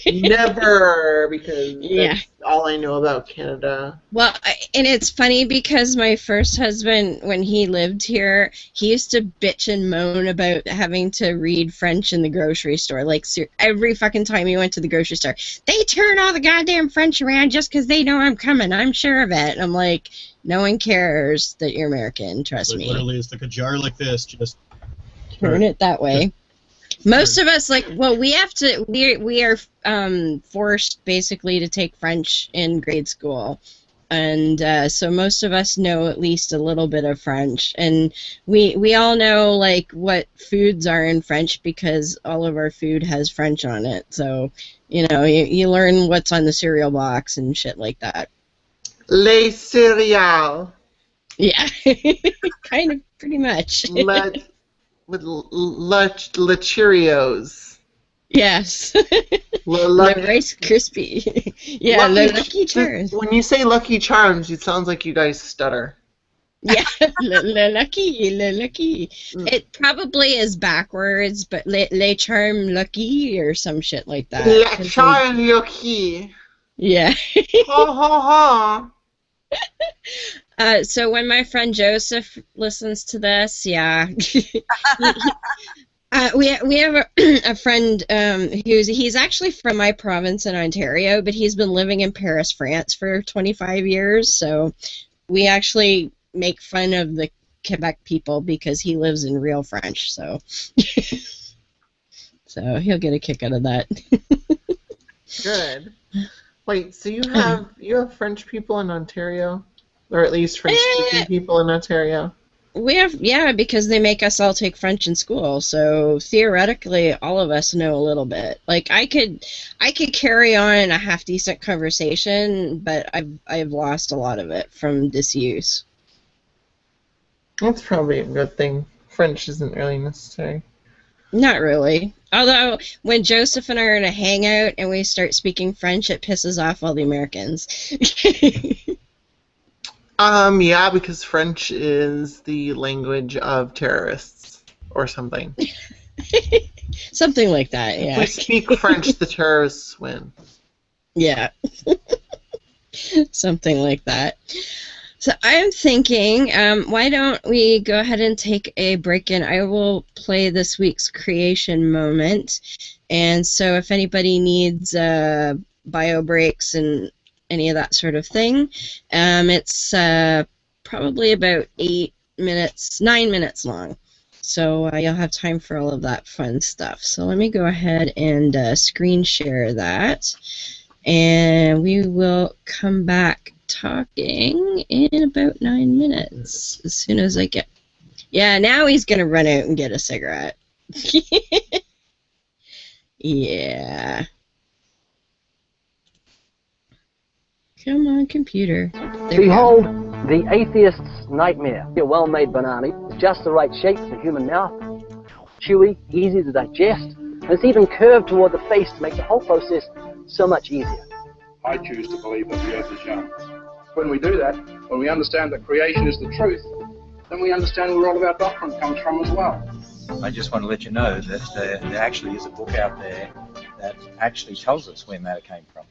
D: Never, because that's all I know about Canada.
A: Well, and it's funny because my first husband, when he lived here, he used to bitch and moan about having to read French in the grocery store. Like, every fucking time he went to the grocery store, they turn all the goddamn French around just because they know I'm coming. I'm sure of it. And I'm like, no one cares that you're American, trust me.
C: Literally, it's like a jar like this, just
A: turn it that way. Most of us, we are forced basically to take French in grade school. And so most of us know at least a little bit of French. And we all know, like, what foods are in French because all of our food has French on it. So, you know, you learn what's on the cereal box and shit like that.
D: Les céréales.
A: Yeah, kind of, pretty much.
D: Le Cheerios.
A: Yes. Le Rice Krispie. Yeah, Lucky Charms.
D: When you say Lucky Charms, it sounds like you guys stutter.
A: Yeah, le Lucky. It probably is backwards, but le Charm Lucky or some shit like that.
D: Le Charm Lucky.
A: Yeah.
D: Ha ha ha.
A: So when my friend Joseph listens to this, yeah, we have a friend he's actually from my province in Ontario, but he's been living in Paris, France for 25 years. So we actually make fun of the Quebec people because he lives in real French. So so he'll get a kick out of that.
D: Good. Wait, so you have French people in Ontario? Or at least French-speaking people in Ontario?
A: We have, yeah, because they make us all take French in school. So theoretically, all of us know a little bit. Like, I could carry on a half-decent conversation, but I've lost a lot of it from disuse.
D: That's probably a good thing. French isn't really necessary.
A: Not really. Although, when Joseph and I are in a hangout and we start speaking French, it pisses off all the Americans.
D: Yeah, because French is the language of terrorists, or something.
A: Something like that, yeah.
D: If we speak French, the terrorists win.
A: Yeah. Something like that. So I'm thinking, why don't we go ahead and take a break, and I will play this week's creation moment. And so if anybody needs bio breaks and any of that sort of thing, it's probably about 9 minutes long. So you'll have time for all of that fun stuff. So let me go ahead and screen share that. And we will come back talking in about 9 minutes, as soon as I get... Yeah, now he's going to run out and get a cigarette. Yeah. Come on, computer.
F: Behold, the atheist's nightmare. A well-made banana is just the right shape for the human mouth. Chewy, easy to digest, and it's even curved toward the face to make the whole process so much easier.
G: I choose to believe that the earth is young. When we do that, when we understand that creation is the truth, then we understand where all of our doctrine comes from as well.
H: I just want to let you know that there actually is a book out there that actually tells us where matter came from.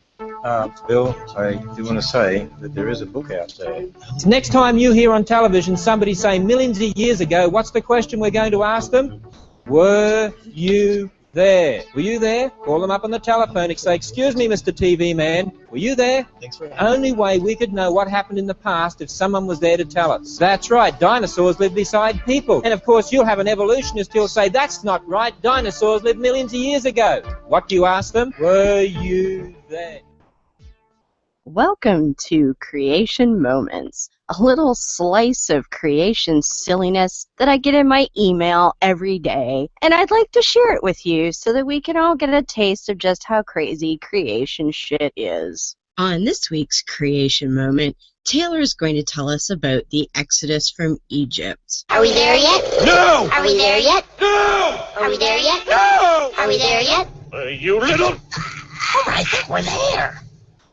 H: Bill, I do want to say that there is a book out there.
I: Next time you hear on television somebody say millions of years ago, what's the question we're going to ask them? Were you there? Were you there? Call them up on the telephone and say, excuse me, Mr. TV man, were you there?
C: Thanks for
I: Only way we could know what happened in the past if someone was there to tell us. That's right, dinosaurs lived beside people. And of course you'll have an evolutionist who'll say, that's not right, dinosaurs lived millions of years ago. What do you ask them? Were you there?
J: Welcome to Creation Moments, a little slice of creation silliness that I get in my email every day, and I'd like to share it with you so that we can all get a taste of just how crazy creation shit is.
A: On this week's Creation Moment, Taylor is going to tell us about the Exodus from Egypt.
K: Are we there yet?
L: No!
K: Are we there yet?
L: No!
K: Are we there yet?
L: No!
K: Are we there yet?
L: You little...
K: I think we're there.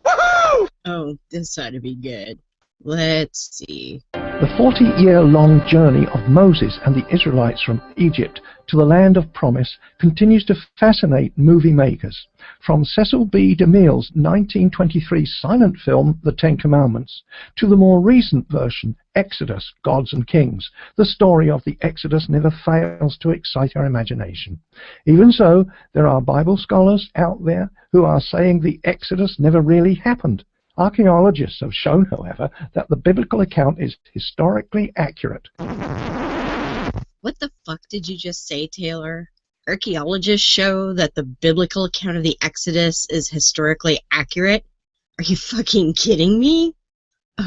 L: Woohoo!
A: Oh, this ought to be good. Let's see.
M: The 40-year-long journey of Moses and the Israelites from Egypt to the land of promise continues to fascinate movie makers. From Cecil B. DeMille's 1923 silent film, The Ten Commandments, to the more recent version, Exodus, Gods and Kings, the story of the Exodus never fails to excite our imagination. Even so, there are Bible scholars out there who are saying the Exodus never really happened. Archaeologists have shown, however, that the biblical account is historically accurate.
A: What the fuck did you just say, Taylor? Archaeologists show that the biblical account of the Exodus is historically accurate? Are you fucking kidding me?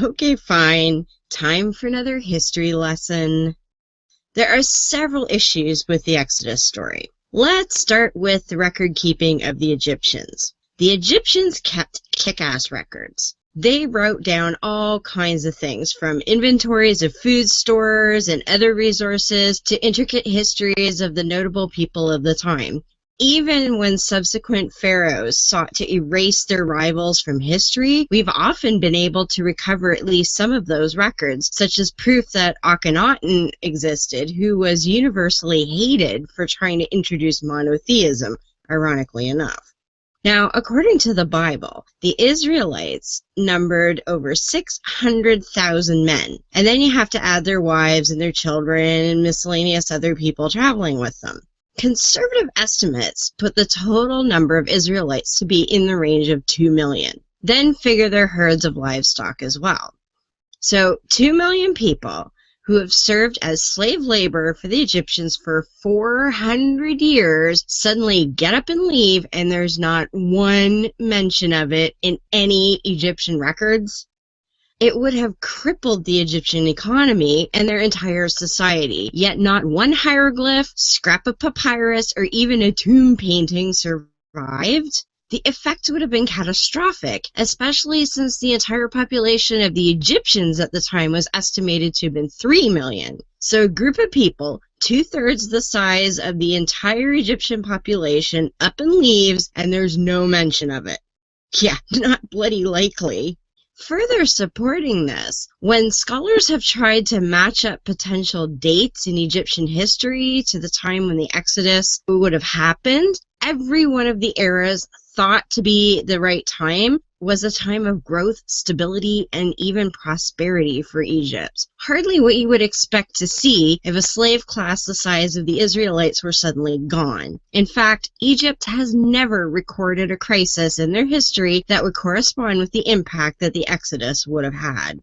A: Okay, fine. Time for another history lesson. There are several issues with the Exodus story. Let's start with the record keeping of the Egyptians. The Egyptians kept kick-ass records. They wrote down all kinds of things, from inventories of food stores and other resources to intricate histories of the notable people of the time. Even when subsequent pharaohs sought to erase their rivals from history, we've often been able to recover at least some of those records, such as proof that Akhenaten existed, who was universally hated for trying to introduce monotheism, ironically enough. Now, according to the Bible, the Israelites numbered over 600,000 men, and then you have to add their wives and their children and miscellaneous other people traveling with them. Conservative estimates put the total number of Israelites to be in the range of 2 million. Then figure their herds of livestock as well. So 2 million people who have served as slave labor for the Egyptians for 400 years suddenly get up and leave, and there's not one mention of it in any Egyptian records. It would have crippled the Egyptian economy and their entire society, yet not one hieroglyph, scrap of papyrus, or even a tomb painting survived. The effect would have been catastrophic, especially since the entire population of the Egyptians at the time was estimated to have been 3 million. So a group of people, 2/3 the size of the entire Egyptian population, up and leaves, and there's no mention of it. Yeah, not bloody likely. Further supporting this, when scholars have tried to match up potential dates in Egyptian history to the time when the Exodus would have happened, every one of the eras thought to be the right time was a time of growth, stability, and even prosperity for Egypt. Hardly what you would expect to see if a slave class the size of the Israelites were suddenly gone. In fact, Egypt has never recorded a crisis in their history that would correspond with the impact that the Exodus would have had.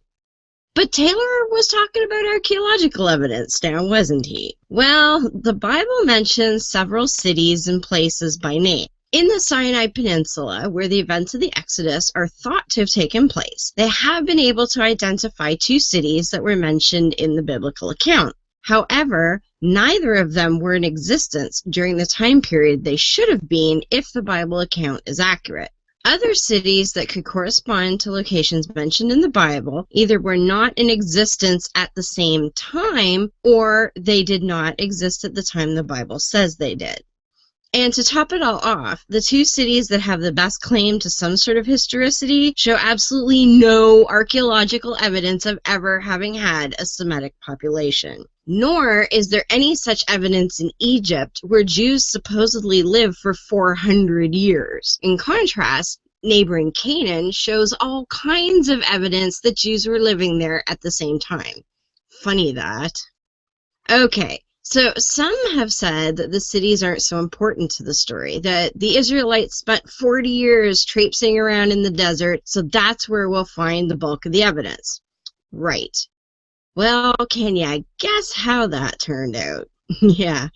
A: But Taylor was talking about archaeological evidence now, wasn't he? Well, the Bible mentions several cities and places by name. In the Sinai Peninsula, where the events of the Exodus are thought to have taken place, they have been able to identify 2 cities that were mentioned in the biblical account. However, neither of them were in existence during the time period they should have been if the Bible account is accurate. Other cities that could correspond to locations mentioned in the Bible either were not in existence at the same time, or they did not exist at the time the Bible says they did. And to top it all off, the 2 cities that have the best claim to some sort of historicity show absolutely no archaeological evidence of ever having had a Semitic population. Nor is there any such evidence in Egypt, where Jews supposedly lived for 400 years. In contrast, neighboring Canaan shows all kinds of evidence that Jews were living there at the same time. Funny that. Okay. So some have said that the cities aren't so important to the story, that the Israelites spent 40 years traipsing around in the desert, so that's where we'll find the bulk of the evidence. Right. Well, can you guess how that turned out? Yeah,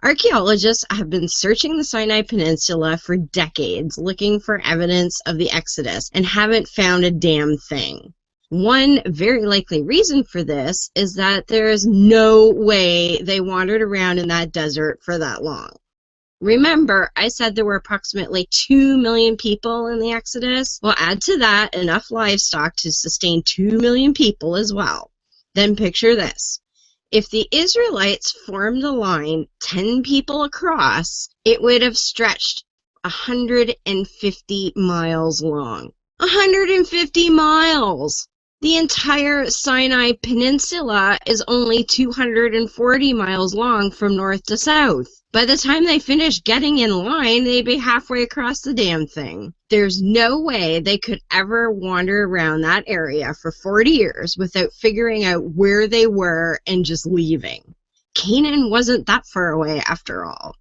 A: archaeologists have been searching the Sinai Peninsula for decades, looking for evidence of the Exodus, and haven't found a damn thing. One very likely reason for this is that there is no way they wandered around in that desert for that long. Remember, I said there were approximately 2 million people in the Exodus? Well, add to that enough livestock to sustain 2 million people as well. Then picture this. If the Israelites formed a line 10 people across, it would have stretched 150 miles long. 150 miles! The entire Sinai Peninsula is only 240 miles long from north to south. By the time they finished getting in line, they'd be halfway across the damn thing. There's no way they could ever wander around that area for 40 years without figuring out where they were and just leaving. Canaan wasn't that far away after all.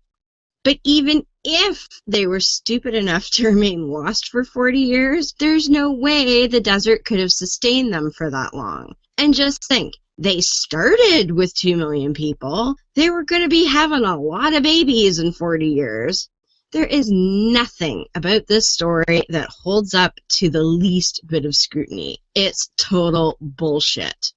A: But even if they were stupid enough to remain lost for 40 years, there's no way the desert could have sustained them for that long. And just think, they started with 2 million people. They were going to be having a lot of babies in 40 years. There is nothing about this story that holds up to the least bit of scrutiny. It's total bullshit.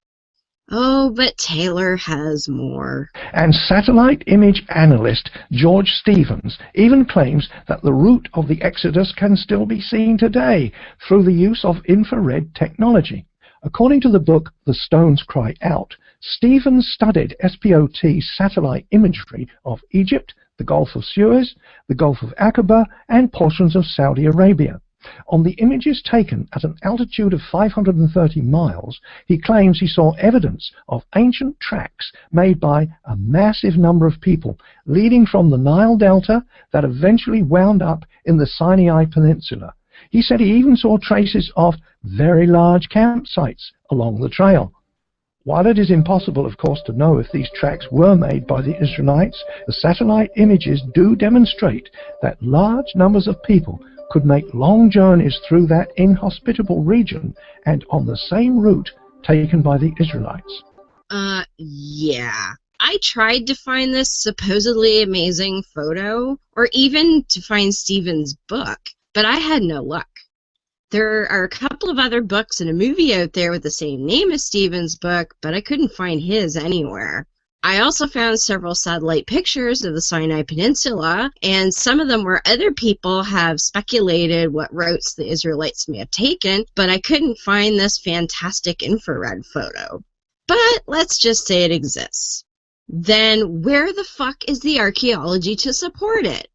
A: Oh, but Taylor has more.
M: And satellite image analyst George Stevens even claims that the route of the Exodus can still be seen today through the use of infrared technology. According to the book The Stones Cry Out, Stevens studied SPOT satellite imagery of Egypt, the Gulf of Suez, the Gulf of Aqaba, and portions of Saudi Arabia. On the images taken at an altitude of 530 miles, he claims he saw evidence of ancient tracks made by a massive number of people, leading from the Nile Delta that eventually wound up in the Sinai Peninsula. He said he even saw traces of very large campsites along the trail. While it is impossible, of course, to know if these tracks were made by the Israelites, the satellite images do demonstrate that large numbers of people could make long journeys through that inhospitable region and on the same route taken by the Israelites.
A: Yeah. I tried to find this supposedly amazing photo, or even to find Stephen's book, but I had no luck. There are a couple of other books and a movie out there with the same name as Stephen's book, but I couldn't find his anywhere. I also found several satellite pictures of the Sinai Peninsula, and some of them where other people have speculated what routes the Israelites may have taken, but I couldn't find this fantastic infrared photo. But let's just say it exists. Then where the fuck is the archaeology to support it?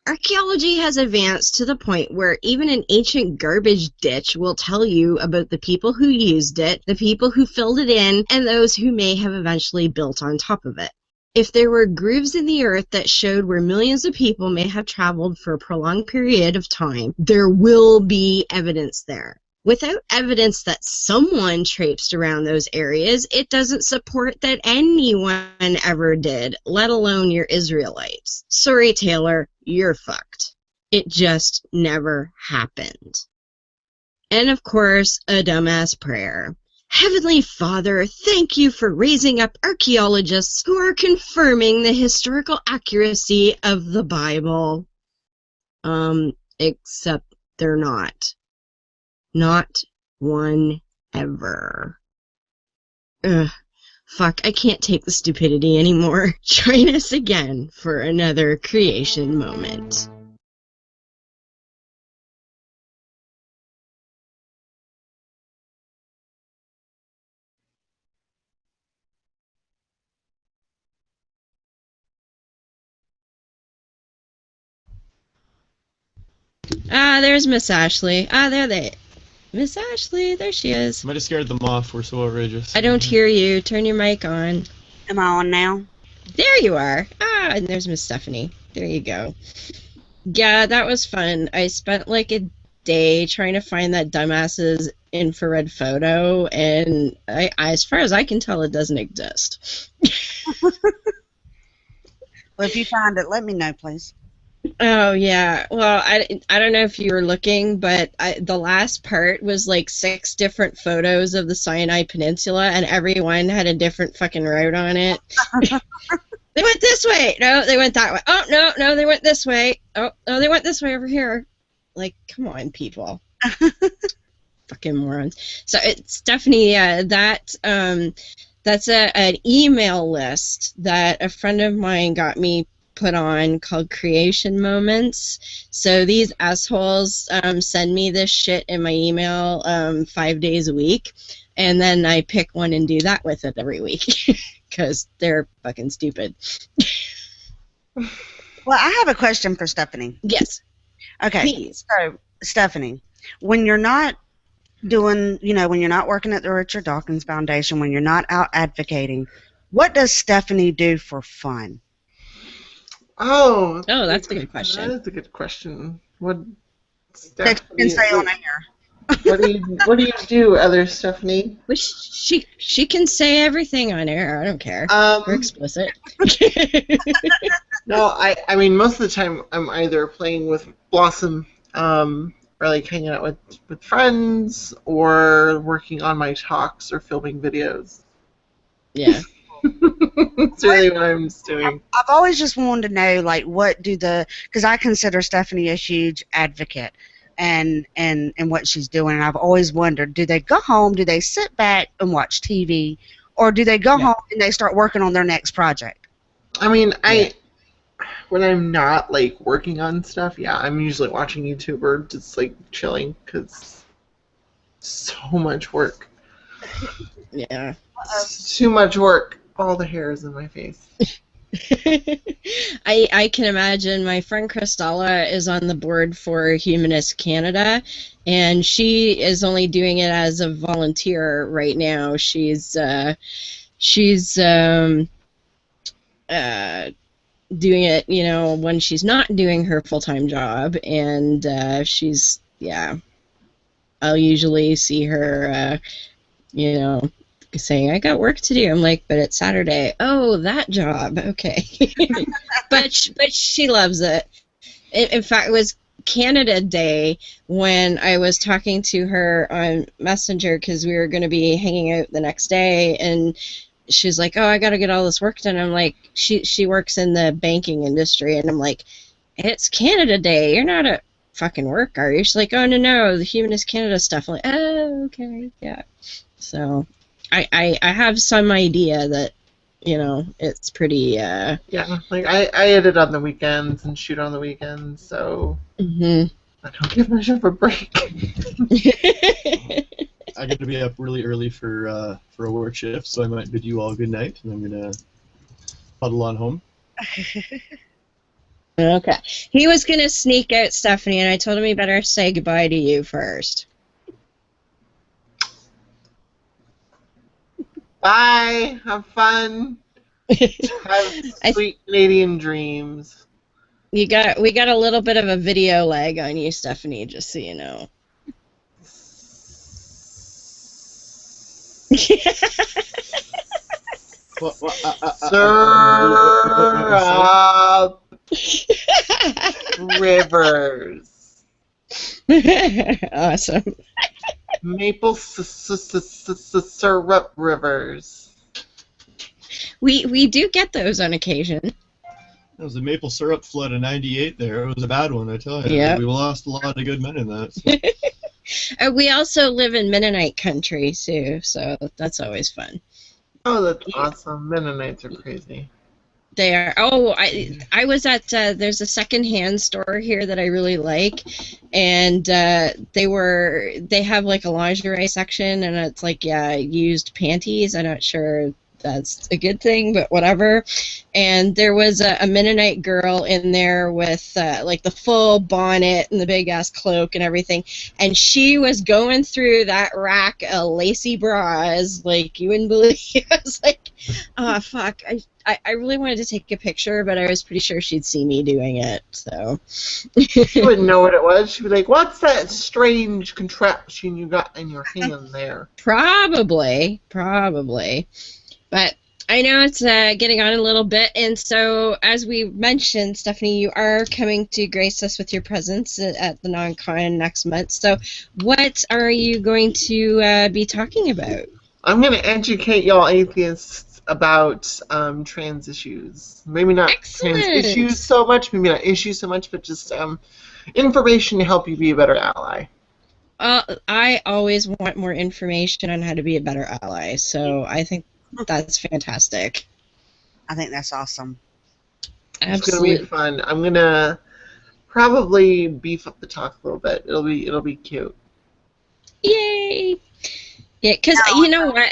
A: Archaeology has advanced to the point where even an ancient garbage ditch will tell you about the people who used it, the people who filled it in, and those who may have eventually built on top of it. If there were grooves in the earth that showed where millions of people may have traveled for a prolonged period of time, there will be evidence there. Without evidence that someone traipsed around those areas, it doesn't support that anyone ever did, let alone your Israelites. Sorry, Taylor, you're fucked. It just never happened. And of course, a dumbass prayer. Heavenly Father, thank you for raising up archaeologists who are confirming the historical accuracy of the Bible. Except they're not. Not one ever. Ugh. Fuck, I can't take the stupidity anymore. Join us again for another creation moment. Ah, there's Miss Ashley. Ah, there they... Miss Ashley, there she is.
C: Might have scared them off. We're so outrageous.
A: I don't hear you. Turn your mic on.
B: Am I on now?
A: There you are. Ah, and there's Miss Stephanie. There you go. Yeah, that was fun. I spent like a day trying to find that dumbass's infrared photo, and as far as I can tell, it doesn't exist.
B: Well, if you find it, let me know, please.
A: Oh, yeah. Well, I don't know if you were looking, but the last part was like 6 different photos of the Sinai Peninsula, and every one had a different fucking route on it. They went this way. No, they went that way. Oh, no, they went this way. Oh, no, they went this way over here. Like, come on, people. Fucking morons. So, Stephanie, that's an email list that a friend of mine got me put on called Creation Moments. So these assholes send me this shit in my email 5 days a week, and then I pick one and do that with it every week because they're fucking stupid.
B: Well, I have a question for Stephanie.
A: Yes.
B: Okay.
A: Please.
B: So, Stephanie, when you're not doing, when you're not working at the Richard Dawkins Foundation, when you're not out advocating, what does Stephanie do for fun?
D: Oh,
A: that's a good question.
D: That is a good question. What
B: That you can say on air.
D: What do you do, other Stephanie?
A: Well, she can say everything on air. I don't care. We're explicit.
D: No, I mean most of the time I'm either playing with Blossom, or like hanging out with friends, or working on my talks or filming videos.
A: Yeah.
D: That's really what I'm doing.
B: I've always just wanted to know, like, because I consider Stephanie a huge advocate and what she's doing, and I've always wondered, do they go home, do they sit back and watch TV, or do they go home and they start working on their next project?
D: I mean, when I'm not, like, working on stuff, I'm usually watching YouTube or just, like, chilling, because so much work.
A: Yeah.
D: Too much work. All the hair is in my face.
A: I can imagine. My friend Christella is on the board for Humanist Canada, and she is only doing it as a volunteer right now. She's doing it, when she's not doing her full-time job, and I'll usually see her, saying, I got work to do. I'm like, but it's Saturday. Oh, that job. Okay. but she loves it. In fact, it was Canada Day when I was talking to her on Messenger because we were going to be hanging out the next day, and she's like, oh, I got to get all this work done. I'm like, she works in the banking industry, and I'm like, it's Canada Day. You're not at fucking work, are you? She's like, oh, no, the Humanist Canada stuff. I'm like, oh, okay, yeah. So I have some idea that, it's pretty,
D: Yeah, like I edit on the weekends and shoot on the weekends, so I don't give myself a break.
C: I got to be up really early for a work shift, so I might bid you all good night, and I'm going to huddle on home.
A: Okay. He was going to sneak out, Stephanie, and I told him he better say goodbye to you first.
D: Bye. Have fun. Have sweet Canadian dreams.
A: We got a little bit of a video lag on you, Stephanie, just so you know.
D: Syrup rivers.
A: Awesome.
D: Maple syrup rivers.
A: We do get those on occasion.
C: That was the maple syrup flood of '98 there. It was a bad one, I tell you.
A: Yep.
C: We lost a lot of good men in that. So.
A: We also live in Mennonite country, too, so that's always fun.
D: Oh, that's awesome. Mennonites are crazy.
A: They are. Oh, I was at, there's a secondhand store here that I really like, and they have like a lingerie section, and it's like, yeah, used panties. I'm not sure that's a good thing, but whatever. And there was a Mennonite girl in there with like the full bonnet and the big ass cloak and everything, and she was going through that rack of lacy bras like you wouldn't believe. I was like, oh fuck, I really wanted to take a picture, but I was pretty sure she'd see me doing it, so.
D: She wouldn't know what it was. She'd be like, what's that strange contraption you got in your hand there?
A: Probably. But I know it's getting on a little bit, and so as we mentioned, Stephanie, you are coming to grace us with your presence at the non-con next month. So what are you going to be talking about? I'm
D: going to educate y'all atheists about trans issues. Maybe not
A: Excellent.
D: Trans issues so much, maybe not issues so much, but just information to help you be a better ally.
A: I always want more information on how to be a better ally, so I think that's fantastic.
B: I think that's awesome.
A: Absolutely.
D: It's gonna be fun. I'm gonna probably beef up the talk a little bit. It'll be cute.
A: Yay! Yeah, because you know what?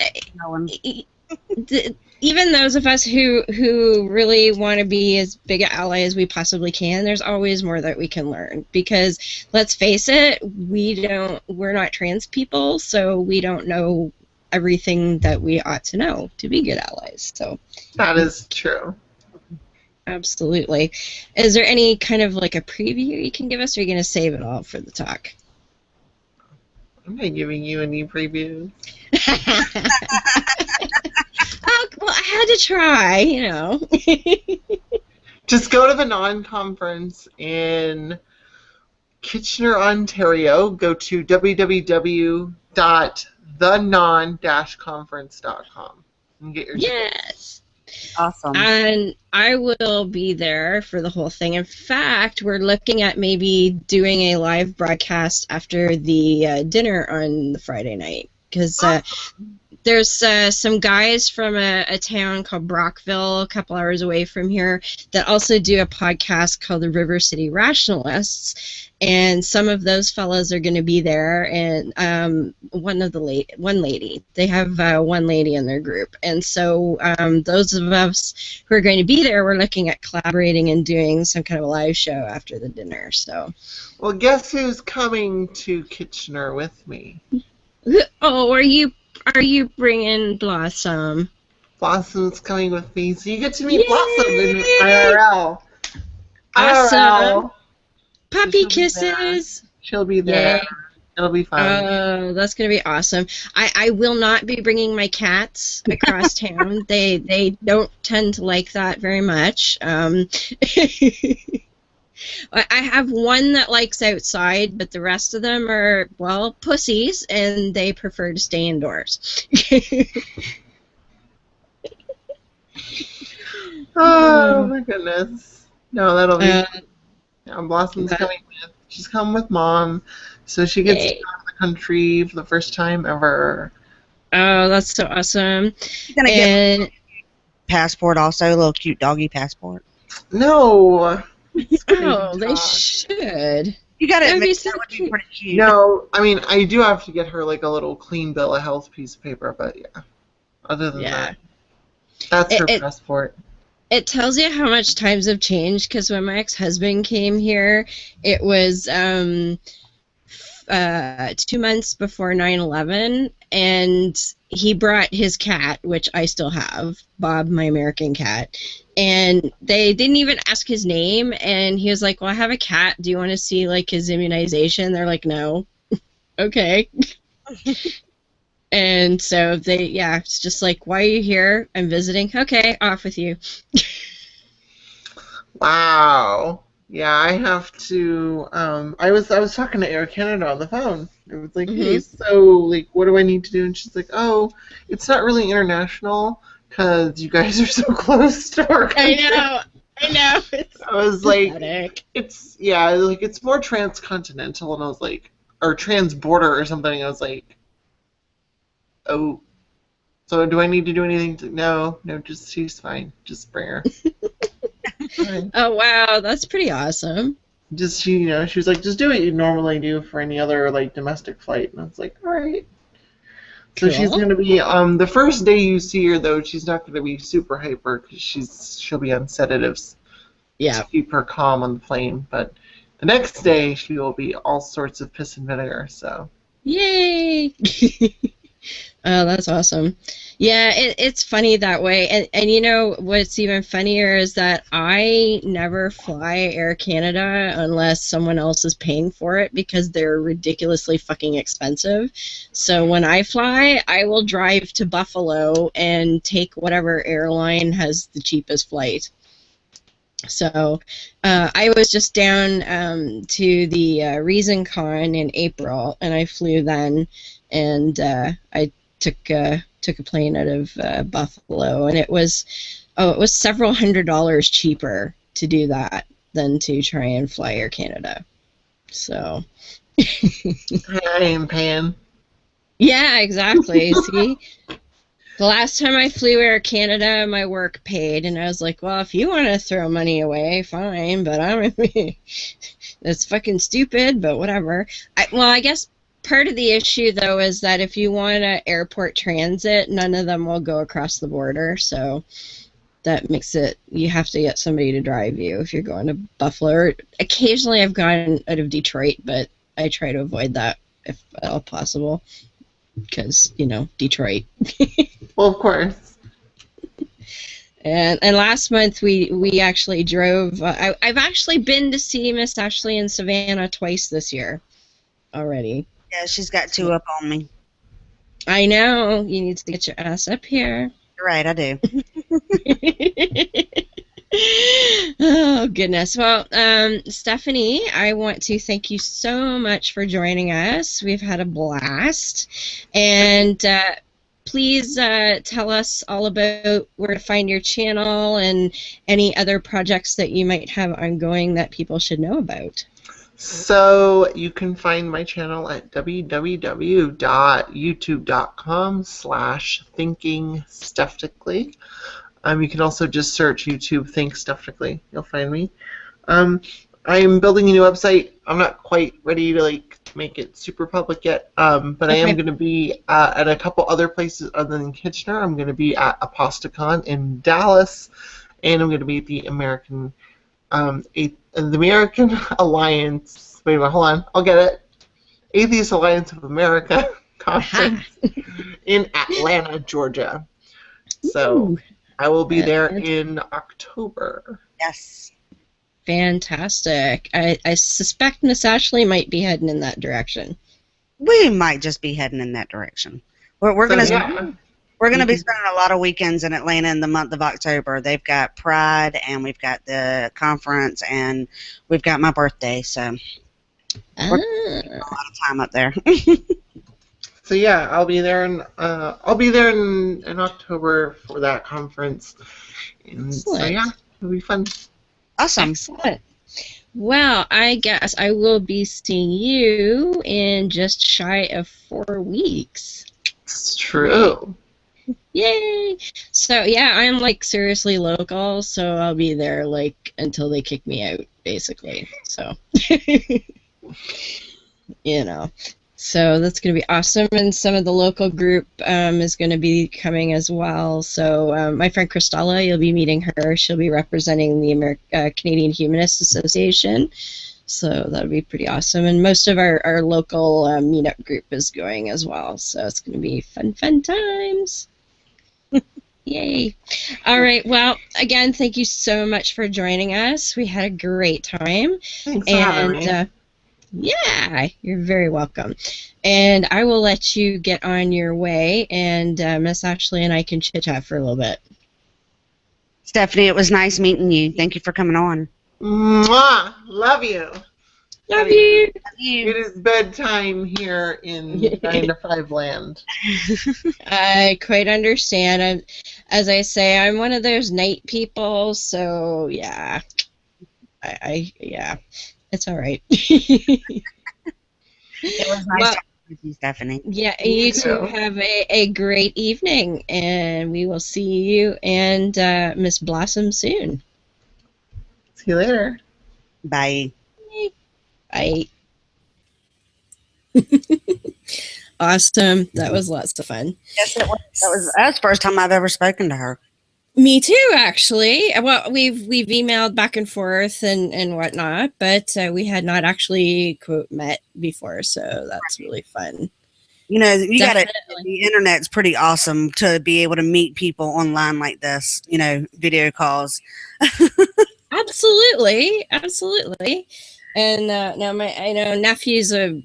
A: Even those of us who really want to be as big an ally as we possibly can, there's always more that we can learn. Because let's face it, we're not trans people, so we don't know everything that we ought to know to be good allies. So
D: that is true.
A: Absolutely. Is there any kind of like a preview you can give us, or are you going to save it all for the talk?
D: I'm not giving you any previews.
A: Oh, well, I had to try, you know.
D: Just go to the non-conference in Kitchener, Ontario. Go to www.thenon-conference.com and get your
A: Yes.
B: Awesome.
A: And I will be there for the whole thing. In fact, we're looking at maybe doing a live broadcast after the dinner on the Friday night, because there's some guys from a town called Brockville, a couple hours away from here, that also do a podcast called the River City Rationalists, and some of those fellows are going to be there, and one lady. They have one lady in their group, and so those of us who are going to be there, we're looking at collaborating and doing some kind of a live show after the dinner. So,
D: well, guess who's coming to Kitchener with me?
A: Oh, are you bringing Blossom?
D: Blossom's coming with me, so you get to meet Blossom in IRL.
A: Awesome.
D: IRL.
A: Puppy kisses.
D: She'll be there.
A: Yay.
D: It'll be fun.
A: Oh, that's going to be awesome. I will not be bringing my cats across town. They don't tend to like that very much. I have one that likes outside, but the rest of them are, well, pussies, and they prefer to stay indoors.
D: Oh, my goodness. No, that'll be... Blossom's coming with. She's coming with Mom, so she gets to go to the country for the first time ever.
A: Oh, that's so awesome.
B: You're gonna get a passport also, a little cute doggy passport.
D: No.
A: Oh, they should.
B: You got
A: That'd
B: it.
A: be so
B: That would be pretty cute.
D: No, I mean, I do have to get her like a little clean bill of health piece of paper, but yeah. Other than that, that's her passport.
A: It tells you how much times have changed, because when my ex-husband came here, it was 2 months before 9/11, and he brought his cat, which I still have, Bob, my American cat, and they didn't even ask his name, and he was like, well, I have a cat, do you want to see like his immunization? They're like, no. Okay. And so it's just like, why are you here? I'm visiting. Okay, off with you.
D: Wow. Yeah, I have to. I was talking to Air Canada on the phone. It was like, hey, so like, what do I need to do? And she's like, oh, it's not really international because you guys are so close to our country.
A: I know.
D: I was like,
A: Pathetic.
D: it's more transcontinental, and I was like, or transborder or something. I was like, oh, so do I need to do anything? No, just she's fine. Just bring her.
A: Oh wow, that's pretty awesome.
D: Just she was like, just do what you normally do for any other like domestic flight, and I was like, all right. So she's
A: Cool.
D: gonna be the first day you see her though, she's not gonna be super hyper because she'll be on sedatives.
A: Yeah.
D: To keep her calm on the plane, but the next day she will be all sorts of piss and vinegar. So.
A: Yay! Oh, that's awesome. Yeah, it's funny that way. And you know what's even funnier is that I never fly Air Canada unless someone else is paying for it because they're ridiculously fucking expensive. So when I fly, I will drive to Buffalo and take whatever airline has the cheapest flight. So I was just down to the ReasonCon in April, and I flew then, and I took a plane out of Buffalo, and it was several $100s cheaper to do that than to try and fly Air Canada. So
D: I ain't paying.
A: yeah, exactly. See, the last time I flew Air Canada, my work paid, and I was like, well, if you want to throw money away, fine, but that's fucking stupid, but whatever. I guess part of the issue, though, is that if you want an airport transit, none of them will go across the border, so that makes it, you have to get somebody to drive you if you're going to Buffalo. Or occasionally I've gone out of Detroit, but I try to avoid that if at all possible, because, Detroit.
D: Well, of course.
A: And last month we actually drove. I've actually been to see Miss Ashley in Savannah twice this year already.
B: Yeah, she's got two up on me.
A: I know. You need to get your ass up here.
B: You're right, I do.
A: Oh, goodness. Well, Stephanie, I want to thank you so much for joining us. We've had a blast. And please tell us all about where to find your channel and any other projects that you might have ongoing that people should know about.
D: So you can find my channel at www.youtube.com/ThinkStephtically. You can also just search YouTube ThinkStephtically. You'll find me. I am building a new website. I'm not quite ready to make it super public yet, but I am going to be at a couple other places other than Kitchener. I'm going to be at Apostacon in Dallas, and I'm going to be at the American Alliance. Wait a minute, hold on. I'll get it. Atheist Alliance of America conference in Atlanta, Georgia. So.
A: Ooh.
D: I will be there in October.
B: Yes.
A: Fantastic. I suspect Miss Ashley might be heading in that direction.
B: We might just be heading in that direction. We're gonna be spending a lot of weekends in Atlanta in the month of October. They've got Pride, and we've got the conference, and we've got my birthday, so we're spending a lot of time up there.
D: So yeah, I'll be there in October for that conference. And so yeah, it'll be fun.
B: Awesome.
A: Excellent. Well, I guess I will be seeing you in just shy of 4 weeks.
D: It's true.
A: Yay! So yeah, I'm seriously local, so I'll be there until they kick me out, basically. So So that's going to be awesome, and some of the local group is going to be coming as well. So my friend Christella, you'll be meeting her. She'll be representing the Canadian Humanist Association, so that'll be pretty awesome. And most of our local meetup group is going as well, so it's going to be fun times. Yay. All right, well, again, thank you so much for joining us. We had a great time.
D: Thanks for having me.
A: Yeah, you're very welcome. And I will let you get on your way, and Miss Ashley and I can chit-chat for a little bit.
B: Stephanie, it was nice meeting you. Thank you for coming on.
D: Mwah! Love you.
A: Love you.
D: It is bedtime here in 9 to 5 land.
A: I quite understand. As I say, I'm one of those night people, so yeah. Yeah, it's all right.
B: It was nice talking with you, Stephanie.
A: Yeah, you two have a great evening, and we will see you and Miss Blossom soon.
D: See you later.
B: Bye.
A: Bye. Awesome. That was lots of fun.
B: Yes, it was. That's the first time I've ever spoken to her.
A: Me too, actually. Well, we've emailed back and forth and whatnot, but we had not actually quote met before, so that's really fun.
B: You know, you got it. The internet's pretty awesome to be able to meet people online like this. You know, video calls.
A: Absolutely. And now I know nephew's a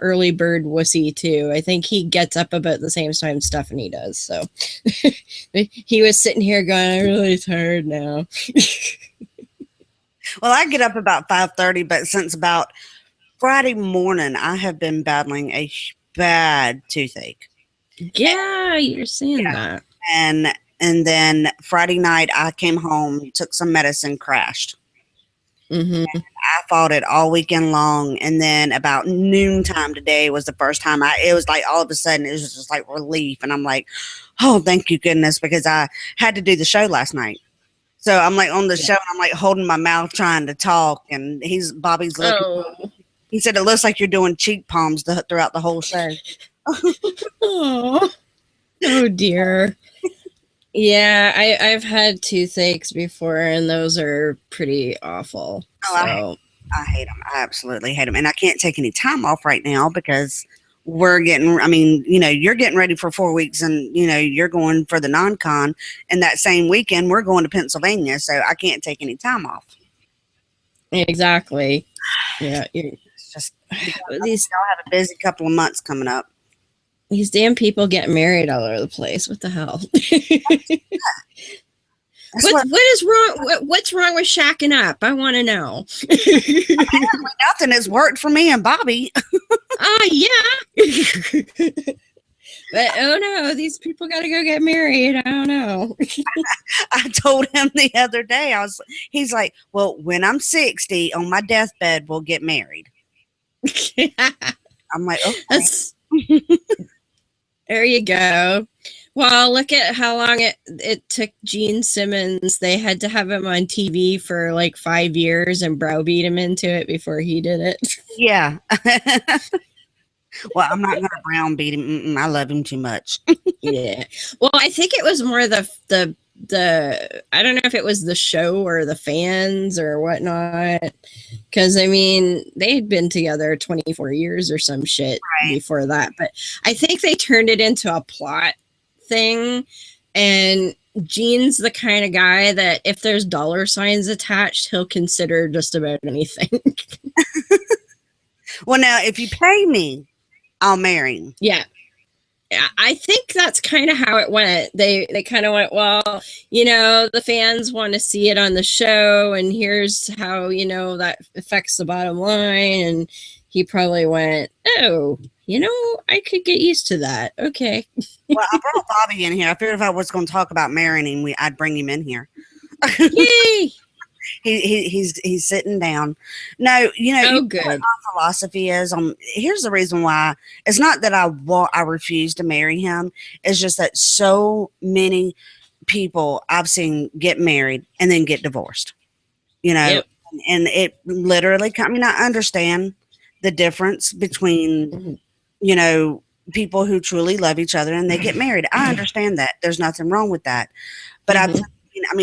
A: early bird wussy too. I think he gets up about the same time Stephanie does. So he was sitting here going, "I'm really tired now."
B: Well, I get up about 5:30, but since about Friday morning, I have been battling a bad toothache.
A: Yeah, you're saying that.
B: And then Friday night, I came home, took some medicine, crashed.
A: Mm-hmm.
B: I fought it all weekend long, and then about noontime today was the first time it was like all of a sudden it was just like relief, and I'm like, oh, thank you goodness, because I had to do the show last night. So I'm like on the show, and I'm like holding my mouth trying to talk, and Bobby's looking.
A: Oh.
B: He said it looks like you're doing cheek palms throughout the whole show.
A: Oh dear. Yeah, I've had toothaches before, and those are pretty awful.
B: Oh, I hate them. I absolutely hate them. And I can't take any time off right now because you're getting ready for 4 weeks, and, you're going for the non-con. And that same weekend, we're going to Pennsylvania, so I can't take any time off.
A: Exactly. Yeah.
B: It's just, y'all have a busy couple of months coming up.
A: These damn people get married all over the place. What the hell? What is wrong? What's wrong with shacking up? I want to know.
B: Apparently nothing has worked for me and Bobby.
A: Yeah. But oh no, these people got to go get married. I don't know.
B: I told him the other day. He's like, well, when I'm 60 on my deathbed, we'll get married. I'm like, okay.
A: There you go. Well, look at how long it took Gene Simmons. They had to have him on TV for like 5 years and browbeat him into it before he did it. Yeah.
B: Well, I'm not going to browbeat him. I love him too much.
A: Yeah. Well, I think it was more the I don't know if it was the show or the fans or whatnot. Because, I mean, they had been together 24 years or some shit before that. But I think they turned it into a plot thing. And Gene's the kind of guy that if there's dollar signs attached, he'll consider just about anything.
B: Well, now, if you pay me, I'll marry him.
A: Yeah. I think that's kind of how it went. They kind of went, well, the fans want to see it on the show, and here's how, that affects the bottom line. And he probably went, oh, I could get used to that. Okay.
B: Well, I brought Bobby in here. I figured if I was going to talk about marrying him, I'd bring him in here.
A: Yay!
B: He's sitting down. No,
A: good.
B: What my philosophy is. Here's the reason why. It's not that I refuse to marry him. It's just that so many people I've seen get married and then get divorced.
A: Yep.
B: And it literally. I understand the difference between people who truly love each other and they get married. I understand that. There's nothing wrong with that. But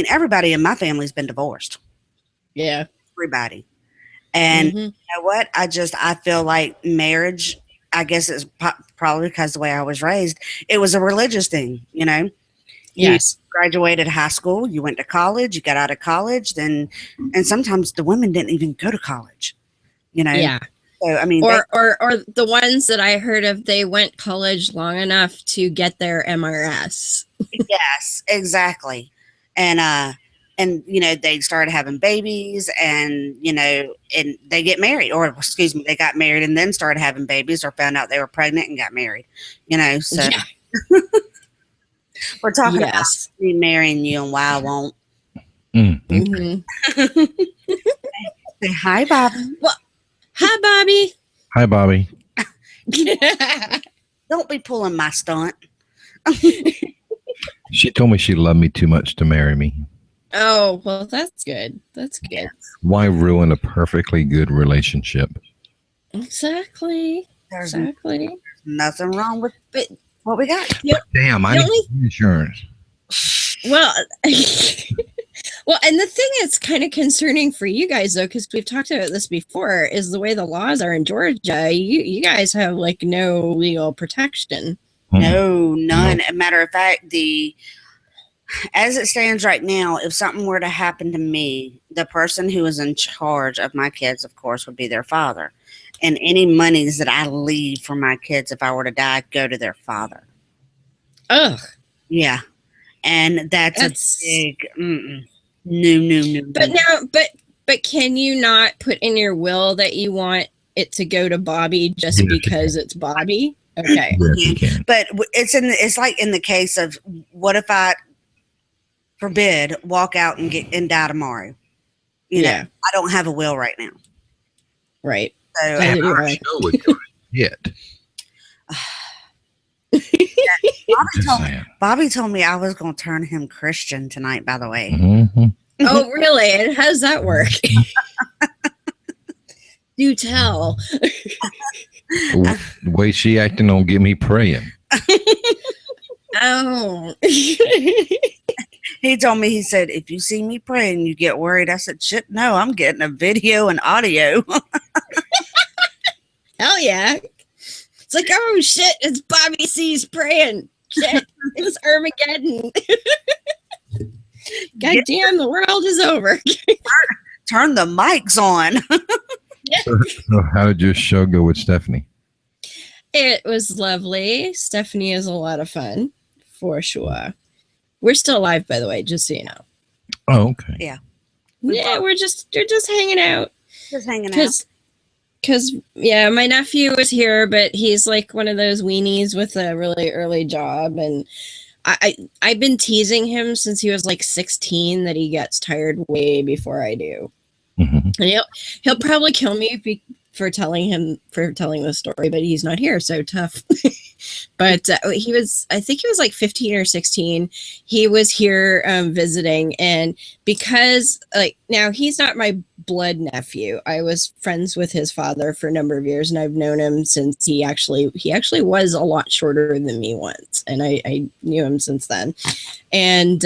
B: everybody in my family's been divorced.
A: Yeah.
B: Everybody. And you know what? I feel like marriage, I guess it's probably because the way I was raised, it was a religious thing,
A: Yes.
B: You graduated high school, you went to college, you got out of college, and sometimes the women didn't even go to college,
A: Yeah.
B: So,
A: or the ones that I heard of, they went college long enough to get their MRS.
B: Yes, exactly. And they started having babies, and and they get married, or excuse me, they got married and then started having babies, or found out they were pregnant and got married. So we're talking about me marrying you and why I won't.
N: Okay.
B: Say hi, Bobby.
A: Well, hi, Bobby.
N: Hi, Bobby.
B: Don't be pulling my stunt.
N: She told me she loved me too much to marry me.
A: Oh, well, that's good. That's good.
N: Why ruin a perfectly good relationship?
A: Exactly.
B: There's nothing wrong with what we got.
N: Damn, I need insurance.
A: Well, well, and the thing that's kind of concerning for you guys, though, because we've talked about this before, is the way the laws are in Georgia. You guys have like no legal protection.
B: No, none. No. As a matter of fact, as it stands right now, if something were to happen to me, the person who is in charge of my kids, of course, would be their father. And any monies that I leave for my kids, if I were to die, go to their father.
A: Ugh.
B: Yeah. And that's a big no.
A: But now, but can you not put in your will that you want it to go to Bobby just because it's Bobby? Okay.
B: But it's like in the case of, what if I, forbid, walk out and die tomorrow? You know, I don't have a will right now.
A: Right.
B: So Bobby told me I was going to turn him Christian tonight, by the way.
N: Mm-hmm.
A: Oh, really? And how does that work? Do tell.
N: The way she acting don't get me praying.
A: Oh.
B: He told me, he said, if you see me praying, you get worried. I said, shit, no, I'm getting a video and audio.
A: Hell yeah. It's like, oh shit, it's Bobby C's praying. Shit, it's Armageddon. God damn, the world is over.
B: Turn the mics on.
N: So how did your show go with Stephanie?
A: It was lovely. Stephanie is a lot of fun, for sure. We're still alive, by the way, just so you know.
N: Oh, okay.
B: Yeah.
A: We're just hanging out.
B: Just hanging out.
A: Because, yeah, my nephew was here, but he's like one of those weenies with a really early job. And I've been teasing him since he was like 16 that he gets tired way before I do.
N: Mm-hmm.
A: And he'll probably kill me for telling the story, but he's not here, so tough. But I think he was like 15 or 16. He was here visiting, and because now he's not my blood nephew. I was friends with his father for a number of years, and I've known him since he actually was a lot shorter than me once, and I knew him since then. And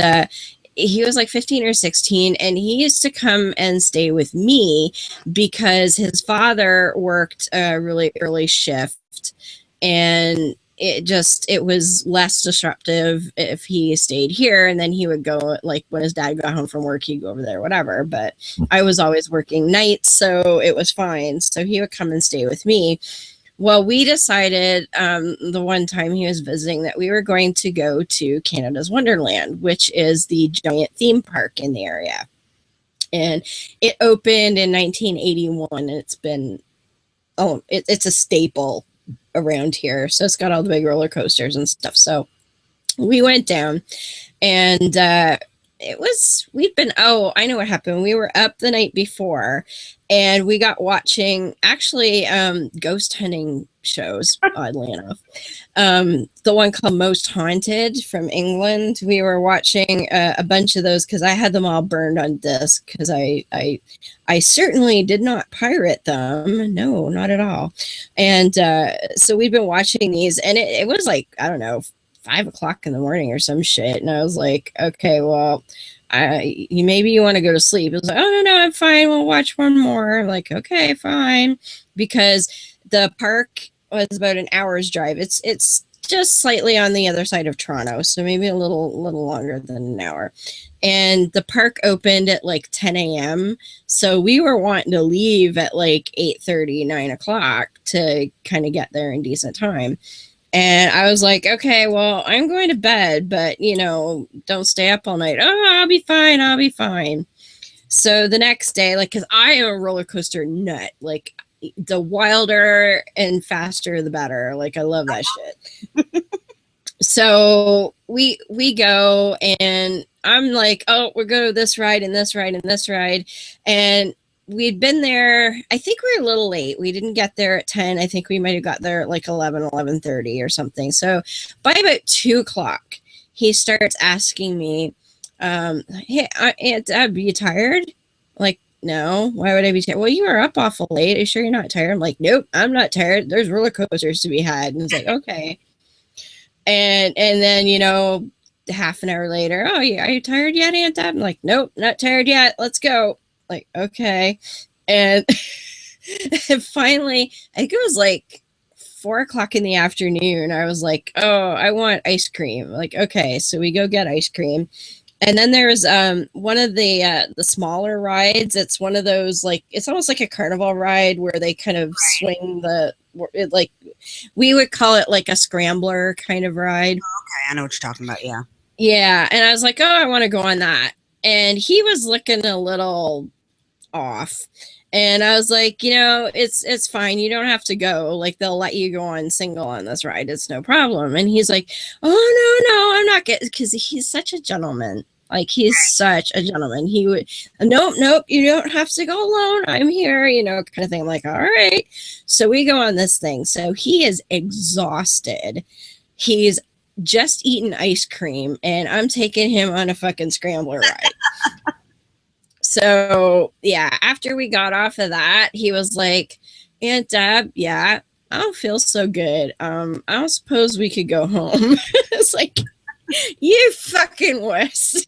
A: he was like 15 or 16, and he used to come and stay with me because his father worked a really early shift, and it was less disruptive if he stayed here, and then he would go, like, when his dad got home from work, he'd go over there, whatever. But I was always working nights, so it was fine. So he would come and stay with me. Well, we decided the one time he was visiting that we were going to go to Canada's Wonderland, which is the giant theme park in the area. And it opened in 1981, and it's been, it's a staple around here. So it's got all the big roller coasters and stuff. So we went down, and I know what happened. We were up the night before, and we got watching actually ghost hunting shows, oddly enough. The one called Most Haunted from England. We were watching a bunch of those because I had them all burned on disc because I certainly did not pirate them. No, not at all. And so we've been watching these, and it was like, I don't know, 5 o'clock in the morning or some shit. And I was like, okay, well, maybe you want to go to sleep. It was like, oh, no, I'm fine. We'll watch one more. I'm like, okay, fine. Because the park was about an hour's drive. It's just slightly on the other side of Toronto, so maybe a little longer than an hour. And the park opened at like 10 a.m. So we were wanting to leave at like 8:30, 9 o'clock to kind of get there in decent time. And I was like, okay, well, I'm going to bed, but, don't stay up all night. Oh, I'll be fine. So the next day, like, because I am a roller coaster nut, like, the wilder and faster, the better. Like, I love that shit. So we go, and I'm like, oh, we're going to this ride and this ride and this ride. And we'd been there, I think we were a little late. We didn't get there at 10. I think we might have got there at like 11:30 or something. So by about 2 o'clock, he starts asking me, hey, Aunt Deb, you tired? Like, no, why would I be tired? Well, you were up awful late. Are you sure you're not tired? I'm like, nope, I'm not tired. There's roller coasters to be had. And it's like, okay. And then, you know, half an hour later, oh, yeah, are you tired yet, Aunt Deb? I'm like, nope, not tired yet. Let's go. Like, okay. And finally, I think it was like 4 o'clock in the afternoon. I was like, oh, I want ice cream. Like, okay, so we go get ice cream. And then there's one of the smaller rides. It's one of those, like, it's almost like a carnival ride where they kind of swing like, we would call it like a scrambler kind of ride.
B: Okay, I know what you're talking about, yeah.
A: Yeah, and I was like, oh, I want to go on that. And he was looking a little off. And I was like, you know, it's fine. You don't have to go. Like, they'll let you go on single on this ride. It's no problem. And he's like, oh, no, I'm not getting, because he's such a gentleman. Like, he's such a gentleman. He would, nope, you don't have to go alone. I'm here, you know, kind of thing. I'm like, all right. So we go on this thing. So he is exhausted. He's just eaten ice cream, and I'm taking him on a fucking scrambler ride. So, yeah, after we got off of that, he was like, Aunt Deb, yeah, I don't feel so good. I don't suppose we could go home. It's like, you fucking wuss.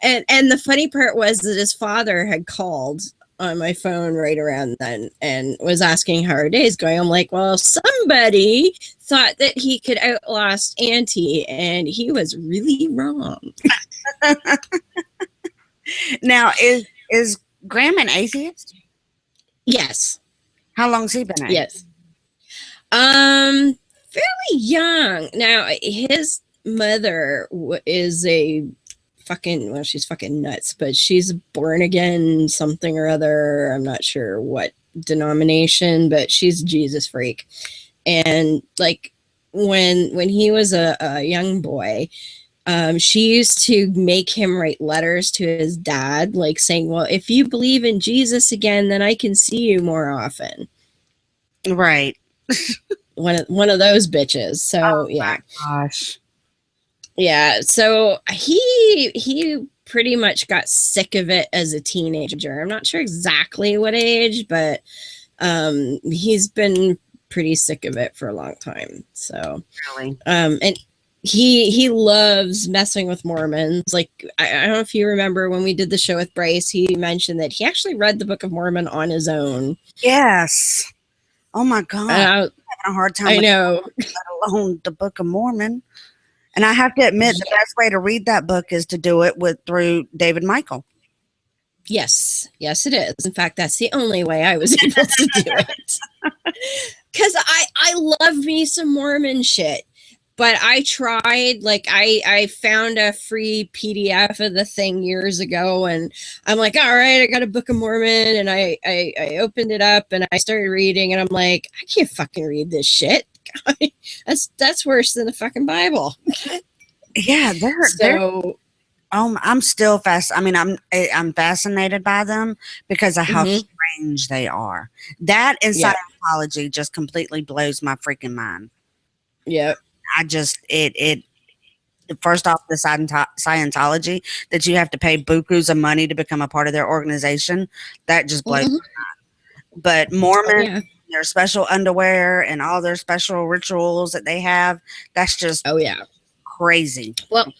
A: And the funny part was that his father had called on my phone right around then and was asking how our day's going. I'm like, well, somebody thought that he could outlast Auntie, and he was really wrong.
B: Now, is Graham an atheist?
A: Yes.
B: How long's he been at?
A: Yes. Fairly young. Now, his mother is a fucking, well, she's fucking nuts, but she's born again something or other. I'm not sure what denomination, but she's a Jesus freak. And like when he was a young boy, she used to make him write letters to his dad, like saying, well, if you believe in Jesus again, then I can see you more often.
B: Right.
A: One of those bitches. So, oh, yeah.
B: Gosh.
A: Yeah. So he pretty much got sick of it as a teenager. I'm not sure exactly what age, but he's been pretty sick of it for a long time. So,
B: really?
A: And he loves messing with Mormons. Like, I don't know if you remember when we did the show with Bryce, he mentioned that he actually read the Book of Mormon on his own.
B: Yes. Oh my God. I'm having a hard time.
A: I know.
B: Let alone the Book of Mormon. And I have to admit, the best way to read that book is to do it through David Michael.
A: Yes. Yes, it is. In fact, that's the only way I was able to do it. Because I love me some Mormon shit. But I tried, like, I found a free PDF of the thing years ago, and I'm like, all right, I got a Book of Mormon, and I opened it up, and I started reading, and I'm like, I can't fucking read this shit. That's worse than the fucking Bible.
B: Yeah, I'm still I'm fascinated by them because of how strange they are. That and Scientology just completely blows my freaking mind.
A: Yep.
B: I just first off, the Scientology that you have to pay bukus of money to become a part of their organization, that just blows my mind. But Mormon, their special underwear and all their special rituals that they have, that's just crazy.
A: Well,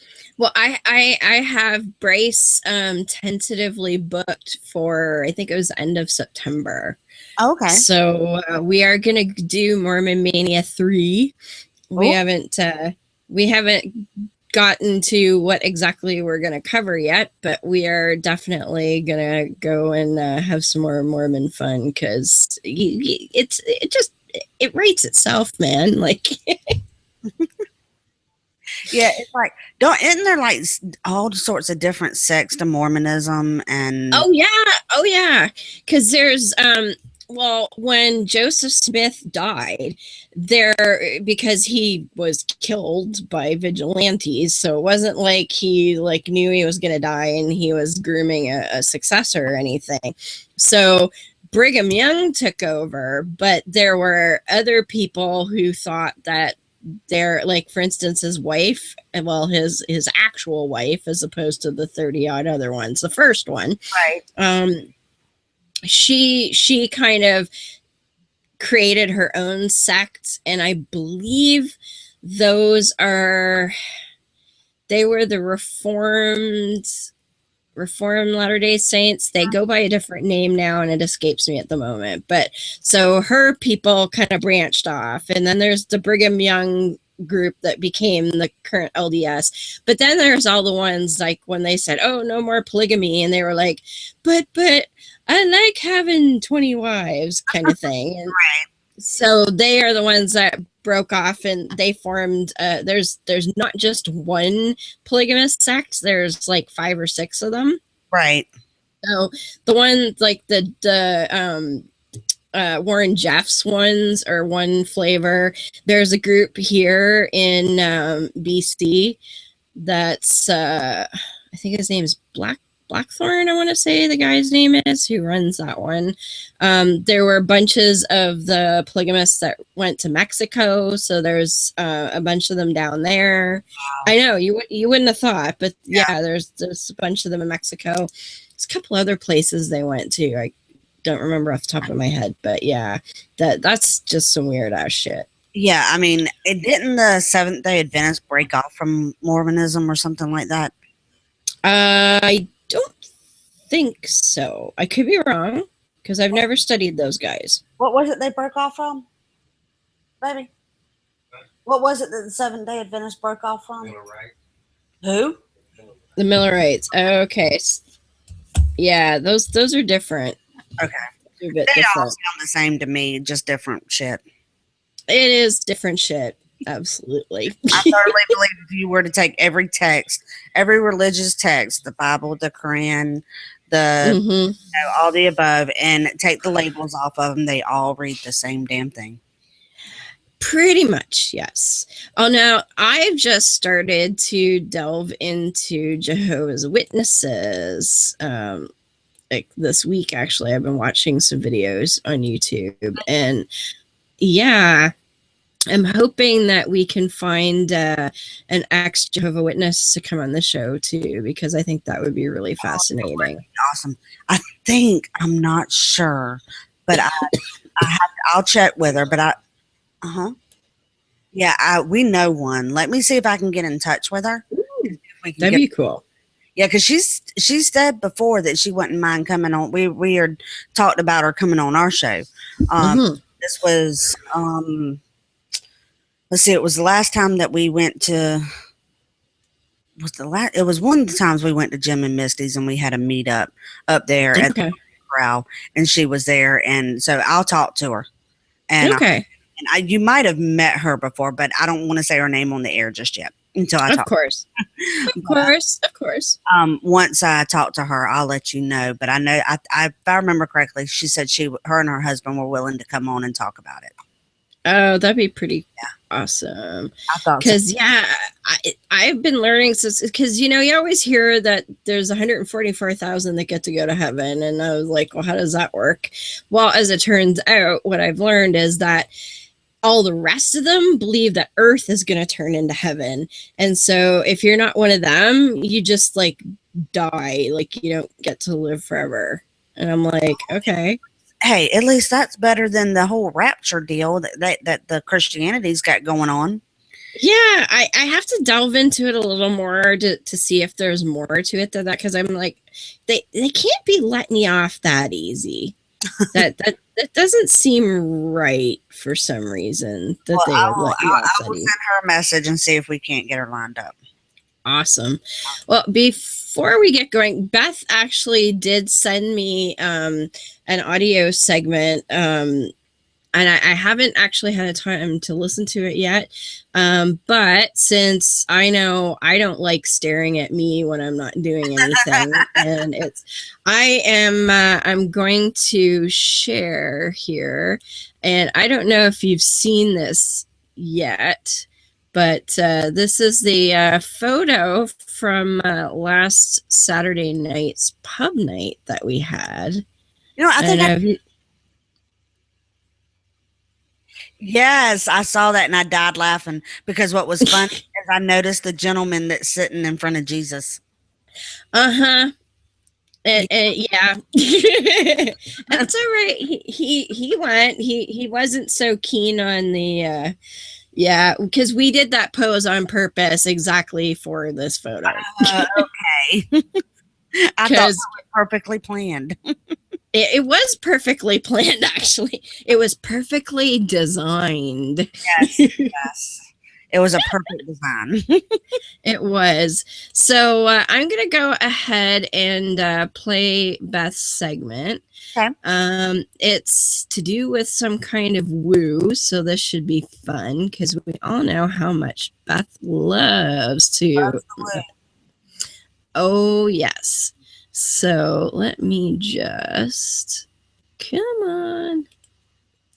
A: I have Bryce tentatively booked for, I think it was the end of September.
B: Okay.
A: So we are gonna do Mormon Mania 3. We haven't gotten to what exactly we're going to cover yet, but we are definitely going to go and have some more Mormon fun because it writes itself, man. Like,
B: yeah, it's like, isn't there like all sorts of different sects to Mormonism and?
A: Oh yeah, because there's Well, when Joseph Smith died, because he was killed by vigilantes, so it wasn't like he knew he was going to die and he was grooming a successor or anything. So Brigham Young took over, but there were other people who thought that for instance, his wife, his actual wife, as opposed to the 30 odd other ones, the first one,
B: right?
A: She kind of created her own sect, and I believe they were the Reformed Latter-day Saints. They go by a different name now, and it escapes me at the moment. But so her people kind of branched off, and then there's the Brigham Young group that became the current LDS. But then there's all the ones like when they said, "Oh, no more polygamy," and they were like, "But I like having 20 wives," kind of thing. And
B: right.
A: So they are the ones that broke off, and they formed there's not just one polygamous sect, there's like 5 or 6 of them,
B: right?
A: So the ones like the Warren Jeffs ones are one flavor. There's a group here in BC that's I think his name is Blackthorn, I want to say the guy's name is, who runs that one. There were bunches of the polygamists that went to Mexico, so there's a bunch of them down there. Wow. I know you wouldn't have thought, but yeah, there's a bunch of them in Mexico. There's a couple other places they went to. I don't remember off the top of my head, but yeah, that's just some weird ass shit.
B: Yeah, I mean, didn't the Seventh-day Adventists break off from Mormonism or something like that?
A: I don't think so. I could be wrong because I've never studied those guys.
B: What was it they broke off from, baby? What was it that the Seventh-day Adventists broke off from?
O: Millerite.
B: Who?
A: The Millerites. Okay. Yeah, those are different.
B: Okay.
A: They're a bit
B: they
A: different.
B: all sound the same to me, just different shit.
A: It is different shit. Absolutely.
B: I thoroughly believe if you were to take every text, every religious text, the Bible, the Quran, all the above, and take the labels off of them, they all read the same damn thing.
A: Pretty much, yes. Oh, now I've just started to delve into Jehovah's Witnesses. Like this week, actually, I've been watching some videos on YouTube, and yeah, I'm hoping that we can find an ex-Jehovah Witness to come on the show too, because I think that would be really fascinating. That would be
B: awesome. I think, I'm not sure, but I'll check with her. But we know one. Let me see if I can get in touch with her.
A: That'd be cool.
B: Yeah, because she's said before that she wouldn't mind coming on. We had talked about her coming on our show. This was let's see, it was the last time that we went to. It was one of the times we went to Jim and Misty's, and we had a meetup up there at the corral, and she was there, and so I'll talk to her. And you might have met her before, but I don't want to say her name on the air just yet until I talk.
A: Of course.
B: Once I talk to her, I'll let you know. But I know, if I remember correctly, she said her and her husband were willing to come on and talk about it.
A: Oh, that'd be pretty awesome.
B: I thought
A: because I've been learning because you always hear that there's 144,000 that get to go to heaven, and I was like, well, how does that work? Well, as it turns out, what I've learned is that all the rest of them believe that Earth is going to turn into heaven, and so if you're not one of them, you just die, you don't get to live forever. And I'm like, okay.
B: Hey, at least that's better than the whole rapture deal that the Christianity's got going on.
A: Yeah, I have to delve into it a little more to see if there's more to it than that, because I'm like, they can't be letting you off that easy. that doesn't seem right for some reason that they would let you off that easy.
B: I'll send her a message and see if we can't get her lined up.
A: Awesome. Well, before we get going, Beth actually did send me an audio segment. I and I haven't actually had a time to listen to it yet. But since I know I don't like staring at me when I'm not doing anything, and I'm going to share here, and I don't know if you've seen this yet, but this is the photo from last Saturday night's pub night that we had.
B: You know, I think yes, I saw that and I died laughing because what was funny is I noticed the gentleman that's sitting in front of Jesus.
A: Yeah. That's all right. He went. He wasn't so keen on the yeah, because we did that pose on purpose exactly for this photo.
B: Okay. I thought it was perfectly planned.
A: It was perfectly planned, actually. It was perfectly designed.
B: Yes. It was a perfect design.
A: It was. So I'm going to go ahead and play Beth's segment.
B: Okay.
A: It's to do with some kind of woo, so this should be fun because we all know how much Beth loves to. Oh, yes. So let me just come on.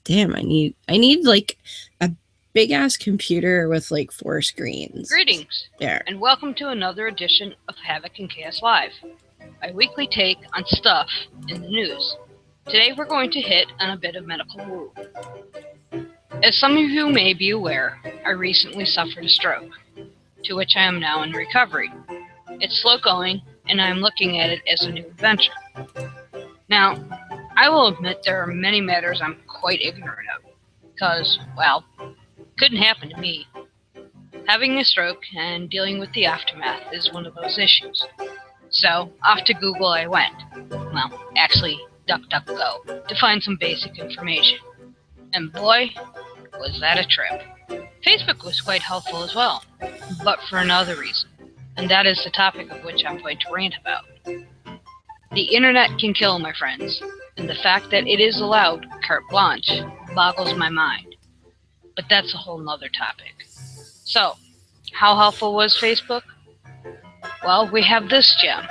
A: Damn, I need like a big ass computer with like 4 screens.
E: Greetings.
A: There.
E: And welcome to another edition of Havoc and Chaos Live, my weekly take on stuff in the news. Today we're going to hit on a bit of medical woo. As some of you may be aware, I recently suffered a stroke, to which I am now in recovery. It's slow going, and I'm looking at it as a new adventure. Now, I will admit there are many matters I'm quite ignorant of, because, well, couldn't happen to me. Having a stroke and dealing with the aftermath is one of those issues. So, off to Google I went. Well, actually, DuckDuckGo, to find some basic information. And boy, was that a trip. Facebook was quite helpful as well, but for another reason. And that is the topic of which I'm going to rant about. The internet can kill, my friends, and the fact that it is allowed carte blanche boggles my mind. But that's a whole nother topic. So, how helpful was Facebook? Well, we have this gem.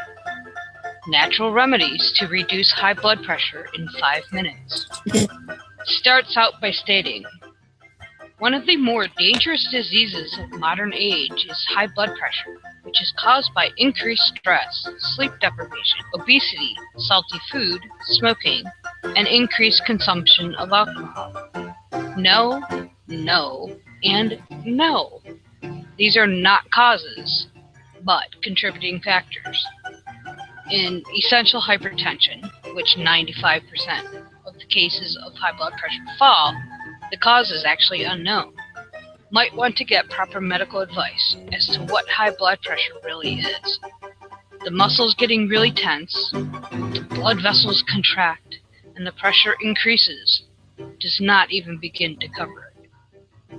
E: Natural remedies to reduce high blood pressure in 5 minutes. Starts out by stating, one of the more dangerous diseases of modern age is high blood pressure, which is caused by increased stress, sleep deprivation, obesity, salty food, smoking, and increased consumption of alcohol. No, no, and no. These are not causes, but contributing factors. In essential hypertension, which 95% of the cases of high blood pressure fall, the cause is actually unknown. Might want to get proper medical advice as to what high blood pressure really is. The muscles getting really tense, the blood vessels contract, and the pressure increases does not even begin to cover it.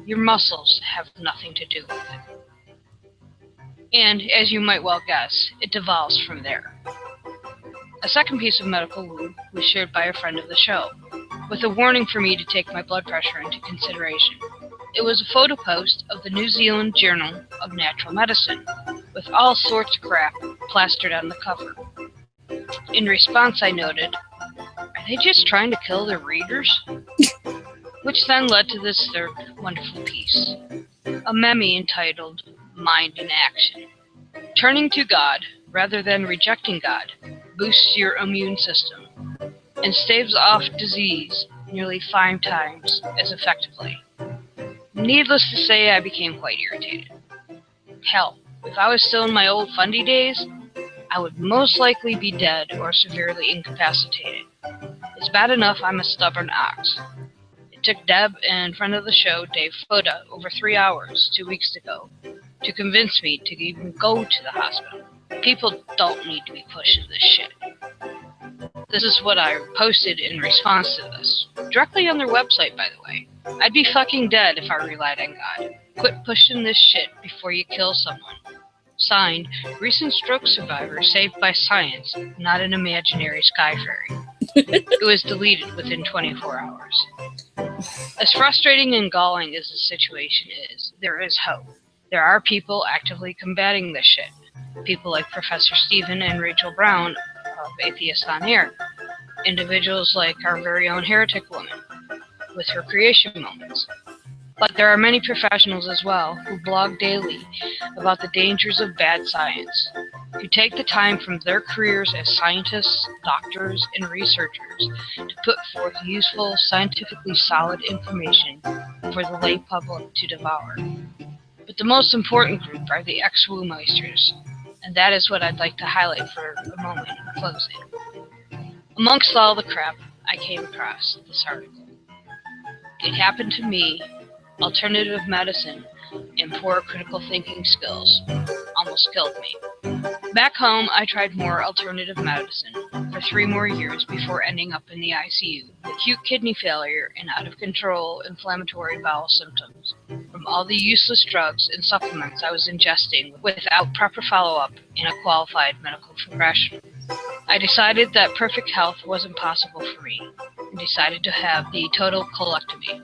E: Your muscles have nothing to do with it. And, as you might well guess, it devolves from there. A second piece of medical woo was shared by a friend of the show, with a warning for me to take my blood pressure into consideration. It was a photo post of the New Zealand Journal of Natural Medicine, with all sorts of crap plastered on the cover. In response, I noted, are they just trying to kill their readers? Which then led to this third wonderful piece, a meme entitled Mind in Action. Turning to God, rather than rejecting God, boosts your immune system and staves off disease nearly 5 times as effectively. Needless to say, I became quite irritated. Hell, if I was still in my old fundy days, I would most likely be dead or severely incapacitated. It's bad enough I'm a stubborn ox. It took Deb and friend of the show, Dave Foda, over 3 hours 2 weeks ago to convince me to even go to the hospital. People don't need to be pushing this shit. This is what I posted in response to this. Directly on their website, by the way. I'd be fucking dead if I relied on God. Quit pushing this shit before you kill someone. Signed, recent stroke survivor saved by science, not an imaginary sky fairy. It was deleted within 24 hours. As frustrating and galling as the situation is, there is hope. There are people actively combating this shit. People like Professor Stephen and Rachel Brown of Atheists on Air. Individuals like our very own heretic woman, with her creation moments. But there are many professionals as well who blog daily about the dangers of bad science, who take the time from their careers as scientists, doctors, and researchers to put forth useful, scientifically solid information for the lay public to devour. But the most important group are the ex-Woo-meisters, and that is what I'd like to highlight for a moment in closing. Amongst all the crap, I came across this article. It happened to me. Alternative medicine and poor critical thinking skills almost killed me. Back home, I tried more alternative medicine for 3 more years before ending up in the ICU with acute kidney failure and out-of-control inflammatory bowel symptoms from all the useless drugs and supplements I was ingesting without proper follow-up in a qualified medical professional. I decided that perfect health wasn't possible for me and decided to have the total colectomy.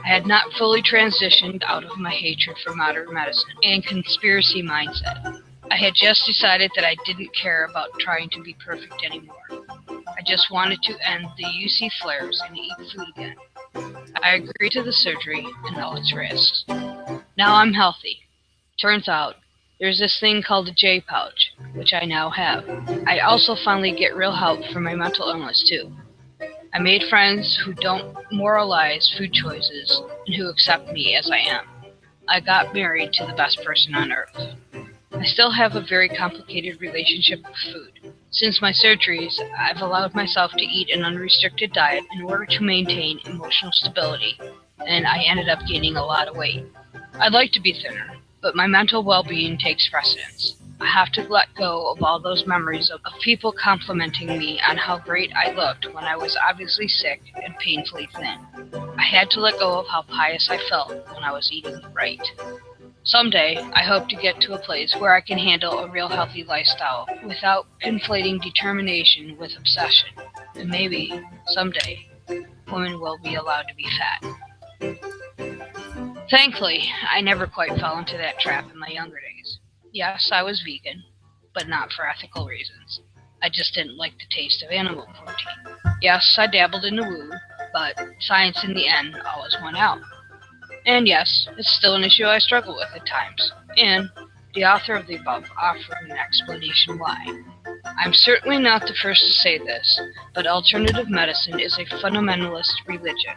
E: I had not fully transitioned out of my hatred for modern medicine and conspiracy mindset. I had just decided that I didn't care about trying to be perfect anymore. I just wanted to end the UC flares and eat food again. I agreed to the surgery and all its risks. Now I'm healthy. Turns out, there's this thing called a J pouch, which I now have. I also finally get real help for my mental illness too. I made friends who don't moralize food choices and who accept me as I am. I got married to the best person on earth. I still have a very complicated relationship with food. Since my surgeries, I've allowed myself to eat an unrestricted diet in order to maintain emotional stability, and I ended up gaining a lot of weight. I'd like to be thinner, but my mental well-being takes precedence. I have to let go of all those memories of people complimenting me on how great I looked when I was obviously sick and painfully thin. I had to let go of how pious I felt when I was eating right. Someday, I hope to get to a place where I can handle a real healthy lifestyle without conflating determination with obsession. And maybe, someday, women will be allowed to be fat. Thankfully, I never quite fell into that trap in my younger days. Yes, I was vegan, but not for ethical reasons. I just didn't like the taste of animal protein. Yes, I dabbled in the woo, but science in the end always won out. And yes, it's still an issue I struggle with at times, and the author of the above offered an explanation why. I'm certainly not the first to say this, but alternative medicine is a fundamentalist religion.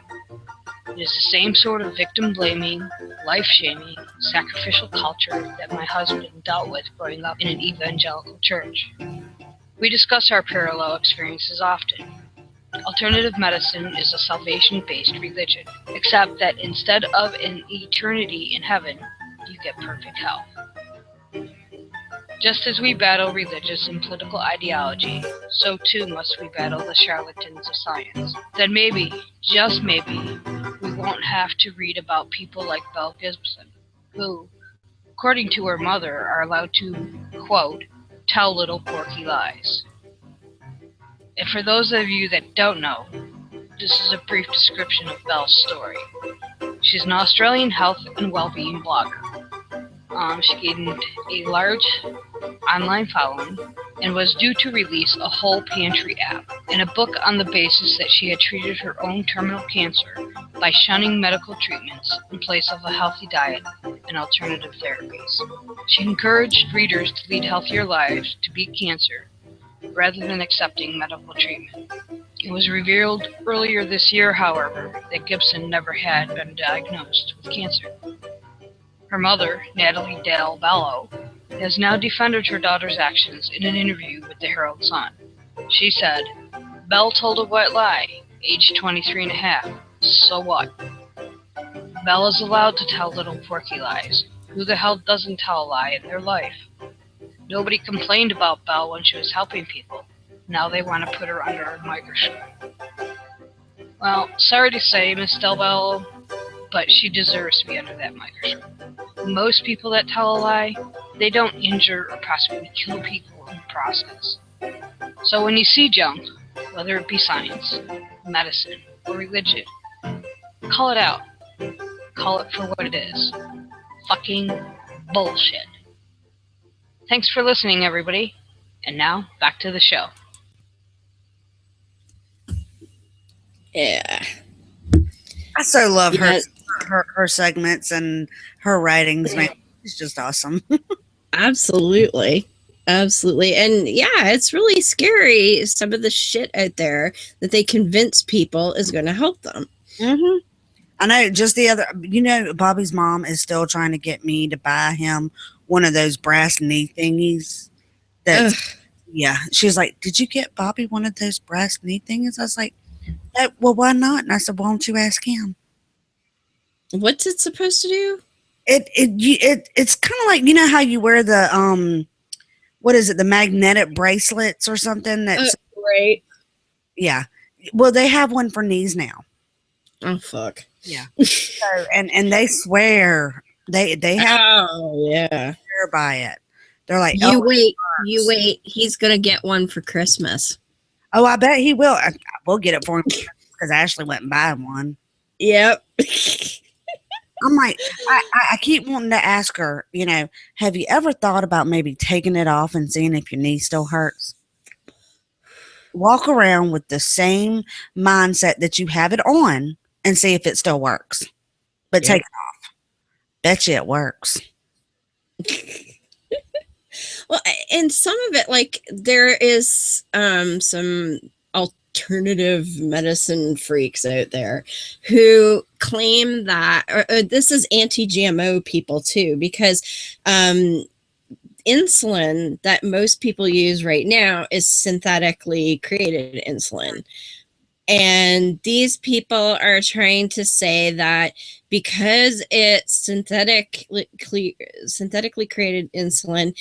E: It is the same sort of victim-blaming, life-shaming, sacrificial culture that my husband dealt with growing up in an evangelical church. We discuss our parallel experiences often. Alternative medicine is a salvation-based religion, except that instead of an eternity in heaven, you get perfect health. Just as we battle religious and political ideology, so too must we battle the charlatans of science. Then maybe, just maybe, we won't have to read about people like Belle Gibson, who, according to her mother, are allowed to, quote, tell little porky lies. And for those of you that don't know, this is a brief description of Belle's story. She's an Australian health and well-being blogger. She gained a large online following and was due to release a whole pantry app and a book on the basis that she had treated her own terminal cancer by shunning medical treatments in place of a healthy diet and alternative therapies. She encouraged readers to lead healthier lives to beat cancer rather than accepting medical treatment. It was revealed earlier this year, however, that Gibson never had been diagnosed with cancer. Her mother, Natalie Dale Bellow, has now defended her daughter's actions in an interview with the Herald Sun. She said, Belle told a white lie, aged 23 and a half. So what? Belle is allowed to tell little porky lies. Who the hell doesn't tell a lie in their life? Nobody complained about Belle when she was helping people. Now they want to put her under a microscope. Well, sorry to say, Miss Del Bello, but she deserves to be under that microscope. Most people that tell a lie they don't injure or possibly kill people in the process. So when you see junk, whether it be science, medicine, or religion, call it out. Call it for what it is. Fucking bullshit. Thanks for listening, everybody. And now, back to the show.
A: Yeah.
B: I so love her segments and her writings, man. It's just awesome.
A: Absolutely. Absolutely. And yeah, it's really scary, some of the shit out there that they convince people is going to help them.
B: Mm-hmm. I know, just the other, Bobby's mom is still trying to get me to buy him one of those brass knee thingies. Yeah. She was like, did you get Bobby one of those brass knee thingies? I was like, well, why not? And I said, why don't you ask him?
A: What's it supposed to do?
B: It's kind of like, how you wear the, what is it? The magnetic bracelets or something. That's
A: right.
B: Yeah. Well, they have one for knees now.
A: Oh, fuck.
B: Yeah. So, and they swear they have.
A: Oh, yeah.
B: Swear by it. They're like,
A: you wait. He's going to get one for Christmas.
B: Oh, I bet he will. We'll get it for him because Ashley went and buy him one.
A: Yep.
B: I'm like, I keep wanting to ask her, have you ever thought about maybe taking it off and seeing if your knee still hurts? Walk around with the same mindset that you have it on and see if it still works. But take it off. Bet you it works.
A: Well, and some of it, like, there is some alternative medicine freaks out there who claim that, or this is anti-GMO people too, because insulin that most people use right now is synthetically created insulin. And these people are trying to say that because it's synthetically created insulin,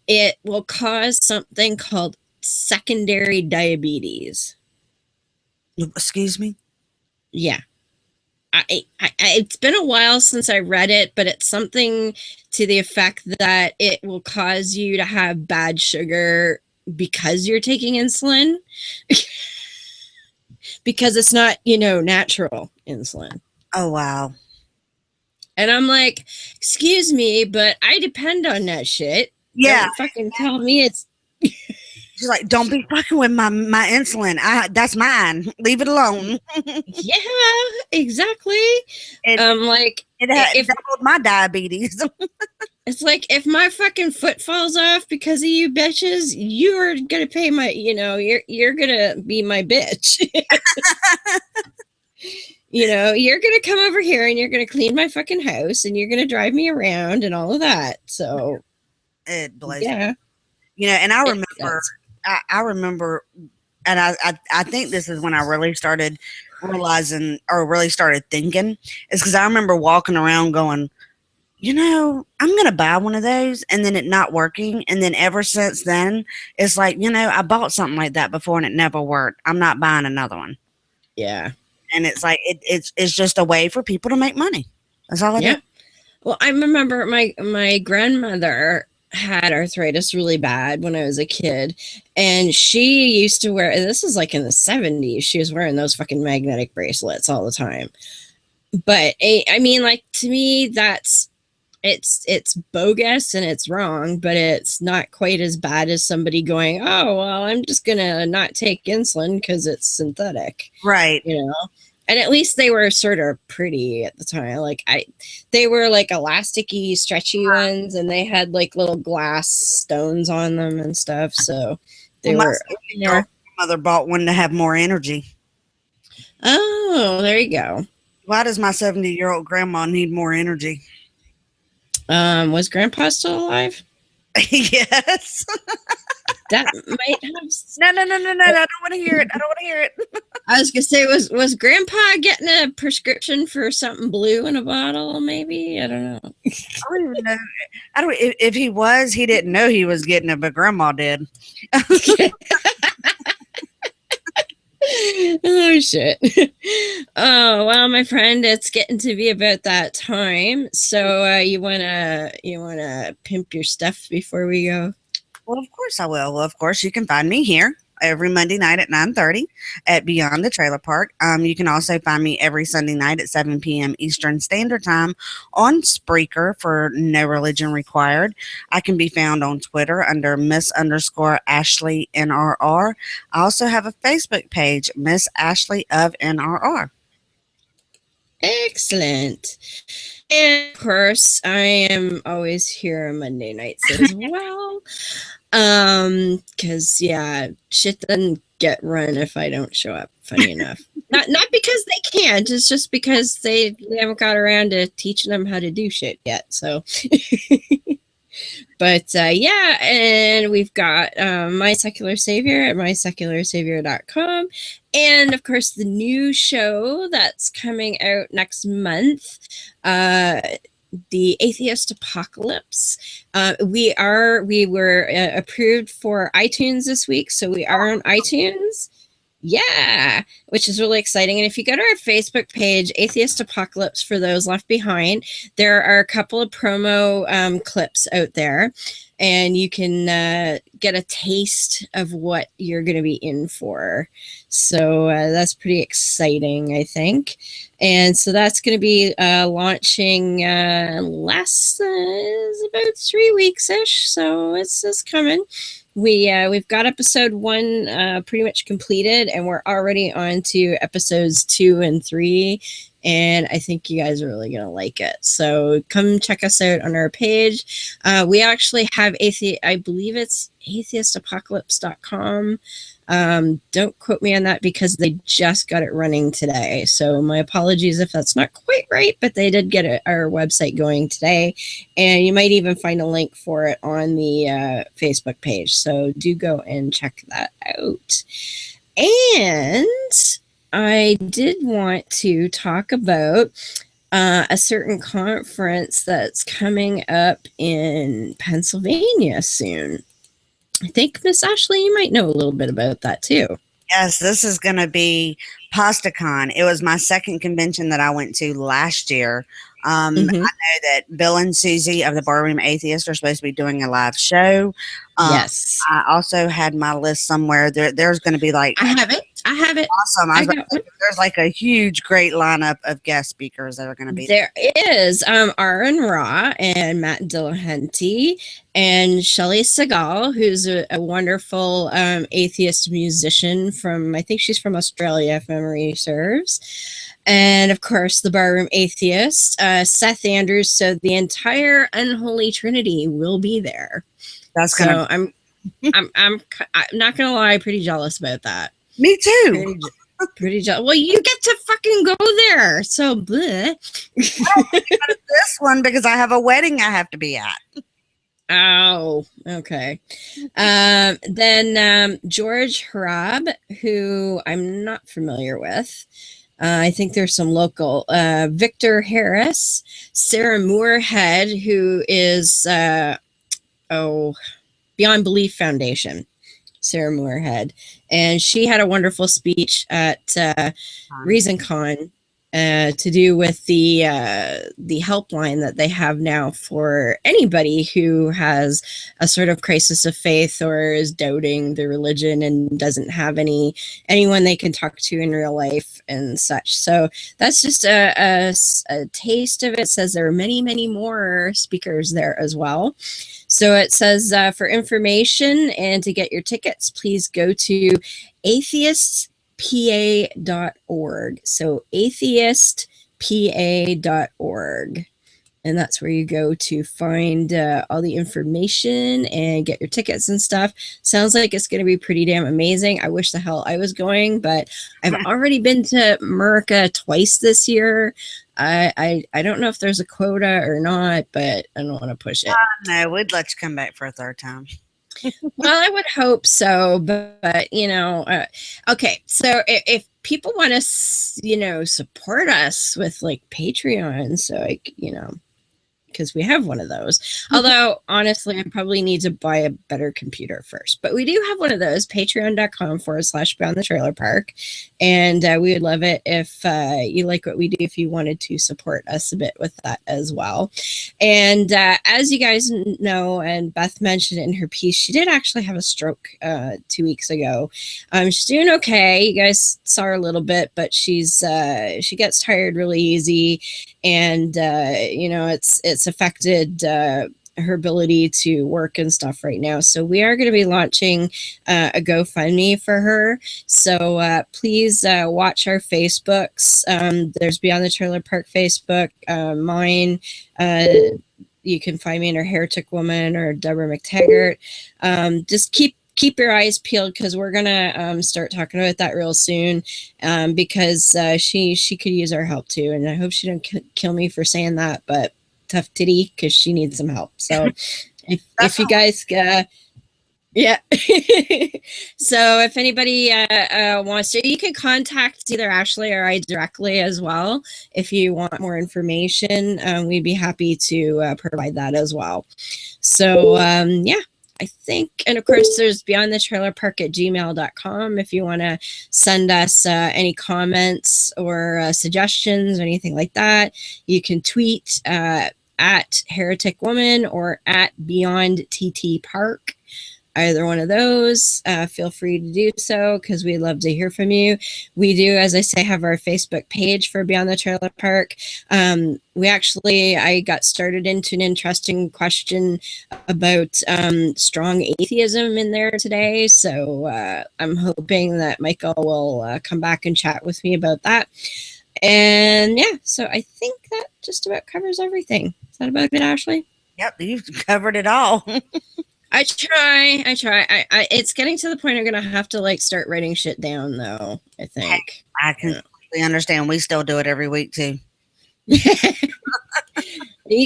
A: it will cause something called secondary diabetes.
B: Excuse me?
A: Yeah. It's been a while since I read it, but it's something to the effect that it will cause you to have bad sugar because you're taking insulin. Because it's not, natural insulin.
B: Oh, wow.
A: And I'm like, excuse me, but I depend on that shit.
B: Yeah.
A: Don't fucking tell me it's...
B: She's like, don't be fucking with my insulin. That's mine. Leave it alone.
A: Yeah, exactly. Like,
B: it doubled my diabetes.
A: It's like, if my fucking foot falls off because of you bitches, you're gonna pay my, you're gonna be my bitch. You're gonna come over here and you're gonna clean my fucking house and you're gonna drive me around and all of that. So
B: it blows.
A: Yeah.
B: And I remember, and I think this is when I really started realizing, or really started thinking, is because I remember walking around going, I'm going to buy one of those, and then it not working. And then ever since then, it's like, I bought something like that before and it never worked. I'm not buying another one.
A: Yeah.
B: And it's like, it's just a way for people to make money. That's all I do.
A: Well, I remember my grandmother had arthritis really bad when I was a kid, and she used to wear, this is like in the 70s, she was wearing those fucking magnetic bracelets all the time. But I mean, like, to me, that's it's bogus and it's wrong, but it's not quite as bad as somebody going, oh, well, I'm just gonna not take insulin because it's synthetic,
B: right?
A: And at least they were sort of pretty at the time. Like, they were like elasticy, stretchy ones, and they had like little glass stones on them and stuff. So they were.
B: My mother bought one to have more energy.
A: Oh, there you go.
B: Why does my 70-year-old grandma need more energy?
A: Was Grandpa still alive?
B: Yes.
A: That might have.
B: No. I don't want to hear it.
A: I was gonna say, was Grandpa getting a prescription for something blue in a bottle? Maybe, I don't know.
B: I don't even know. If he was, he didn't know he was getting it, but Grandma did.
A: Oh shit. Oh well, my friend, it's getting to be about that time. So you wanna pimp your stuff before we go?
B: Well, of course I will. Well, of course, you can find me here every Monday night at 9:30 at Beyond the Trailer Park. You can also find me every Sunday night at 7 p.m. Eastern Standard Time on Spreaker for No Religion Required. I can be found on Twitter under Miss_Ashley NRR. I also have a Facebook page, Miss Ashley of NRR.
A: Excellent. And of course, I am always here on Monday nights as well. Because yeah, shit doesn't get run if I don't show up. Funny enough, not because they can't. It's just because they haven't got around to teaching them how to do shit yet. So, but yeah, and we've got My Secular Savior at mysecularsavior.com. And of course, the new show that's coming out next month, the Atheist Apocalypse. We were approved for iTunes this week, so we are on iTunes. Yeah, which is really exciting. And if you go to our Facebook page, Atheist Apocalypse for Those Left Behind, there are a couple of promo clips out there, and you can get a taste of what you're going to be in for. So that's pretty exciting, I think. And so that's going to be launching about 3 weeks-ish, so it's just coming. We've got episode 1 pretty much completed, and we're already on to episodes 2 and 3, and I think you guys are really going to like it. So come check us out on our page. We actually have I believe it's atheistapocalypse.com. Don't quote me on that because they just got it running today. So my apologies if that's not quite right, but they did get our website going today, and you might even find a link for it on the Facebook page. So do go and check that out. And I did want to talk about a certain conference that's coming up in Pennsylvania soon. I think, Miss Ashley, you might know a little bit about that too.
B: Yes, this is going to be PastaCon. It was my second convention that I went to last year. I know that Bill and Susie of the Barroom Atheists are supposed to be doing a live show.
A: Yes.
B: I also had my list somewhere. There's going to be like...
A: I have it.
B: Awesome. There's like a huge, great lineup of guest speakers that are going to be
A: there. Is Aaron Ra and Matt Dillahunty and Shelley Segal, who's a wonderful atheist musician from, I think she's from Australia, if memory serves. And of course, the Barroom Atheist, Seth Andrews. So the entire Unholy Trinity will be there.
B: That's gonna.
A: So I'm not gonna lie, pretty jealous about that.
B: Me too.
A: Pretty jealous. Well, you get to fucking go there. So bleh.
B: I don't think about this one because I have a wedding I have to be at.
A: Oh, okay. Then George Harab, who I'm not familiar with. I think there's some local. Victor Harris, Sarah Moorhead, who is Beyond Belief Foundation, Sarah Moorhead, and she had a wonderful speech at ReasonCon to do with the helpline that they have now for anybody who has a sort of crisis of faith or is doubting the religion and doesn't have anyone they can talk to in real life and such. So that's just a taste of it. It says there are many, many more speakers there as well. So it says for information and to get your tickets, please go to atheistpa.org. So atheistpa.org. And that's where you go to find all the information and get your tickets and stuff. Sounds like it's going to be pretty damn amazing. I wish the hell I was going, but I've already been to America twice this year. I don't know if there's a quota or not, but I don't want to push it.
B: No, we'd let you come back for a third time.
A: Well, I would hope so, but you know, okay. So if people want to, support us with like Patreon, so like, because we have one of those. Although, honestly, I probably need to buy a better computer first. But we do have one of those, patreon.com/Beyond the Trailer Park. And we would love it if you like what we do, if you wanted to support us a bit with that as well. And as you guys know, and Beth mentioned in her piece, she did actually have a stroke 2 weeks ago. She's doing okay. You guys saw her a little bit, but she gets tired really easy, and it's affected her ability to work and stuff right now. So we are going to be launching a GoFundMe for her. So please watch our Facebooks. There's Beyond the Trailer Park Facebook, mine. You can find me under Heretic Woman or Deborah McTaggart. Just keep your eyes peeled, because we're gonna start talking about that real soon, because she could use our help too. And I hope she don't kill me for saying that, but tough titty, because she needs some help. So if you guys yeah. So if anybody wants to, you can contact either Ashley or I directly as well. If you want more information, we'd be happy to provide that as well. So yeah, I think, and of course there's beyondthetrailerpark@gmail.com if you want to send us any comments or suggestions or anything like that. You can tweet at Heretic Woman or at Beyond TT Park. Either one of those, feel free to do so, because we'd love to hear from you. We do, as I say, have our Facebook page for Beyond the Trailer Park. I got started into an interesting question about strong atheism in there today. So I'm hoping that Michael will come back and chat with me about that. And yeah, so I think that just about covers everything. Is that about it, Ashley?
B: Yep, you've covered it all.
A: I try. It's getting to the point I'm gonna have to start writing shit down, though. I think
B: I completely understand. We still do it every week too.
A: You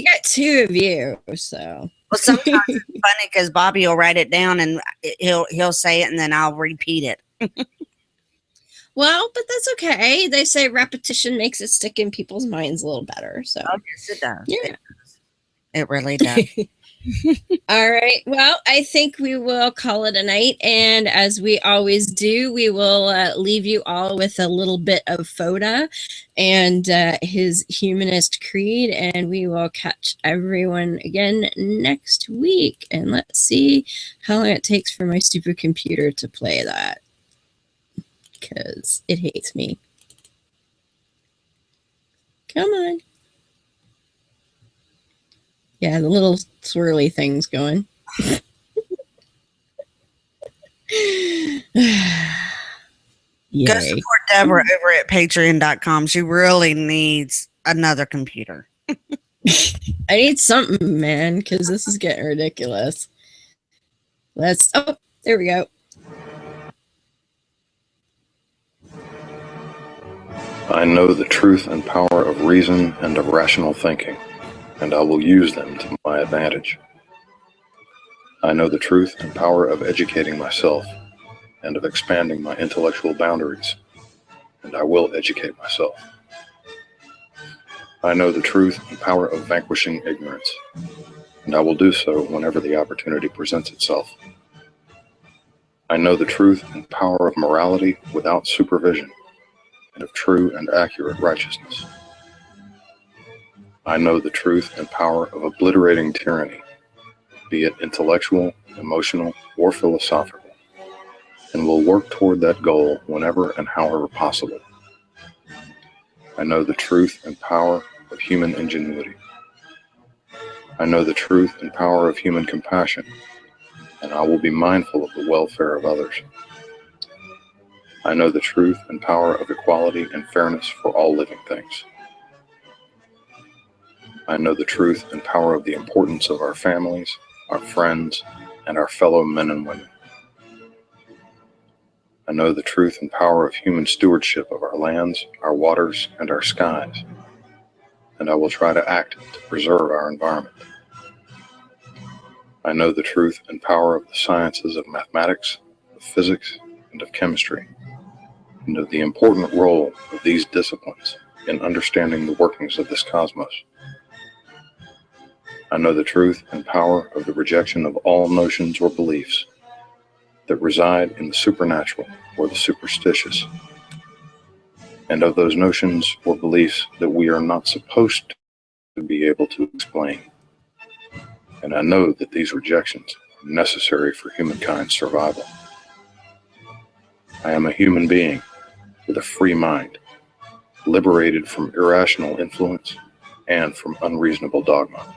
A: got two of you, so.
B: Well, sometimes it's funny because Bobby will write it down and he'll say it, and then I'll repeat it.
A: Well, but that's okay. They say repetition makes it stick in people's minds a little better. So
B: yes, it does.
A: Yeah,
B: it really does.
A: All right. Well, I think we will call it a night. And as we always do, we will leave you all with a little bit of Foda and his humanist creed. And we will catch everyone again next week. And let's see how long it takes for my stupid computer to play that, because it hates me. Come on. Yeah, the little swirly thing's going.
B: Go support Deborah over at patreon.com. She really needs another computer.
A: I need something, man, because this is getting ridiculous. Oh, there we go.
O: I know the truth and power of reason and of rational thinking, and I will use them to my advantage. I know the truth and power of educating myself and of expanding my intellectual boundaries, and I will educate myself. I know the truth and power of vanquishing ignorance, and I will do so whenever the opportunity presents itself. I know the truth and power of morality without supervision, and of true and accurate righteousness. I know the truth and power of obliterating tyranny, be it intellectual, emotional, or philosophical, and will work toward that goal whenever and however possible. I know the truth and power of human ingenuity. I know the truth and power of human compassion, and I will be mindful of the welfare of others. I know the truth and power of equality and fairness for all living things. I know the truth and power of the importance of our families, our friends, and our fellow men and women. I know the truth and power of human stewardship of our lands, our waters, and our skies, and I will try to act to preserve our environment. I know the truth and power of the sciences of mathematics, of physics, and of chemistry, and of the important role of these disciplines in understanding the workings of this cosmos. I know the truth and power of the rejection of all notions or beliefs that reside in the supernatural or the superstitious, and of those notions or beliefs that we are not supposed to be able to explain. And I know that these rejections are necessary for humankind's survival. I am a human being with a free mind, liberated from irrational influence and from unreasonable dogma.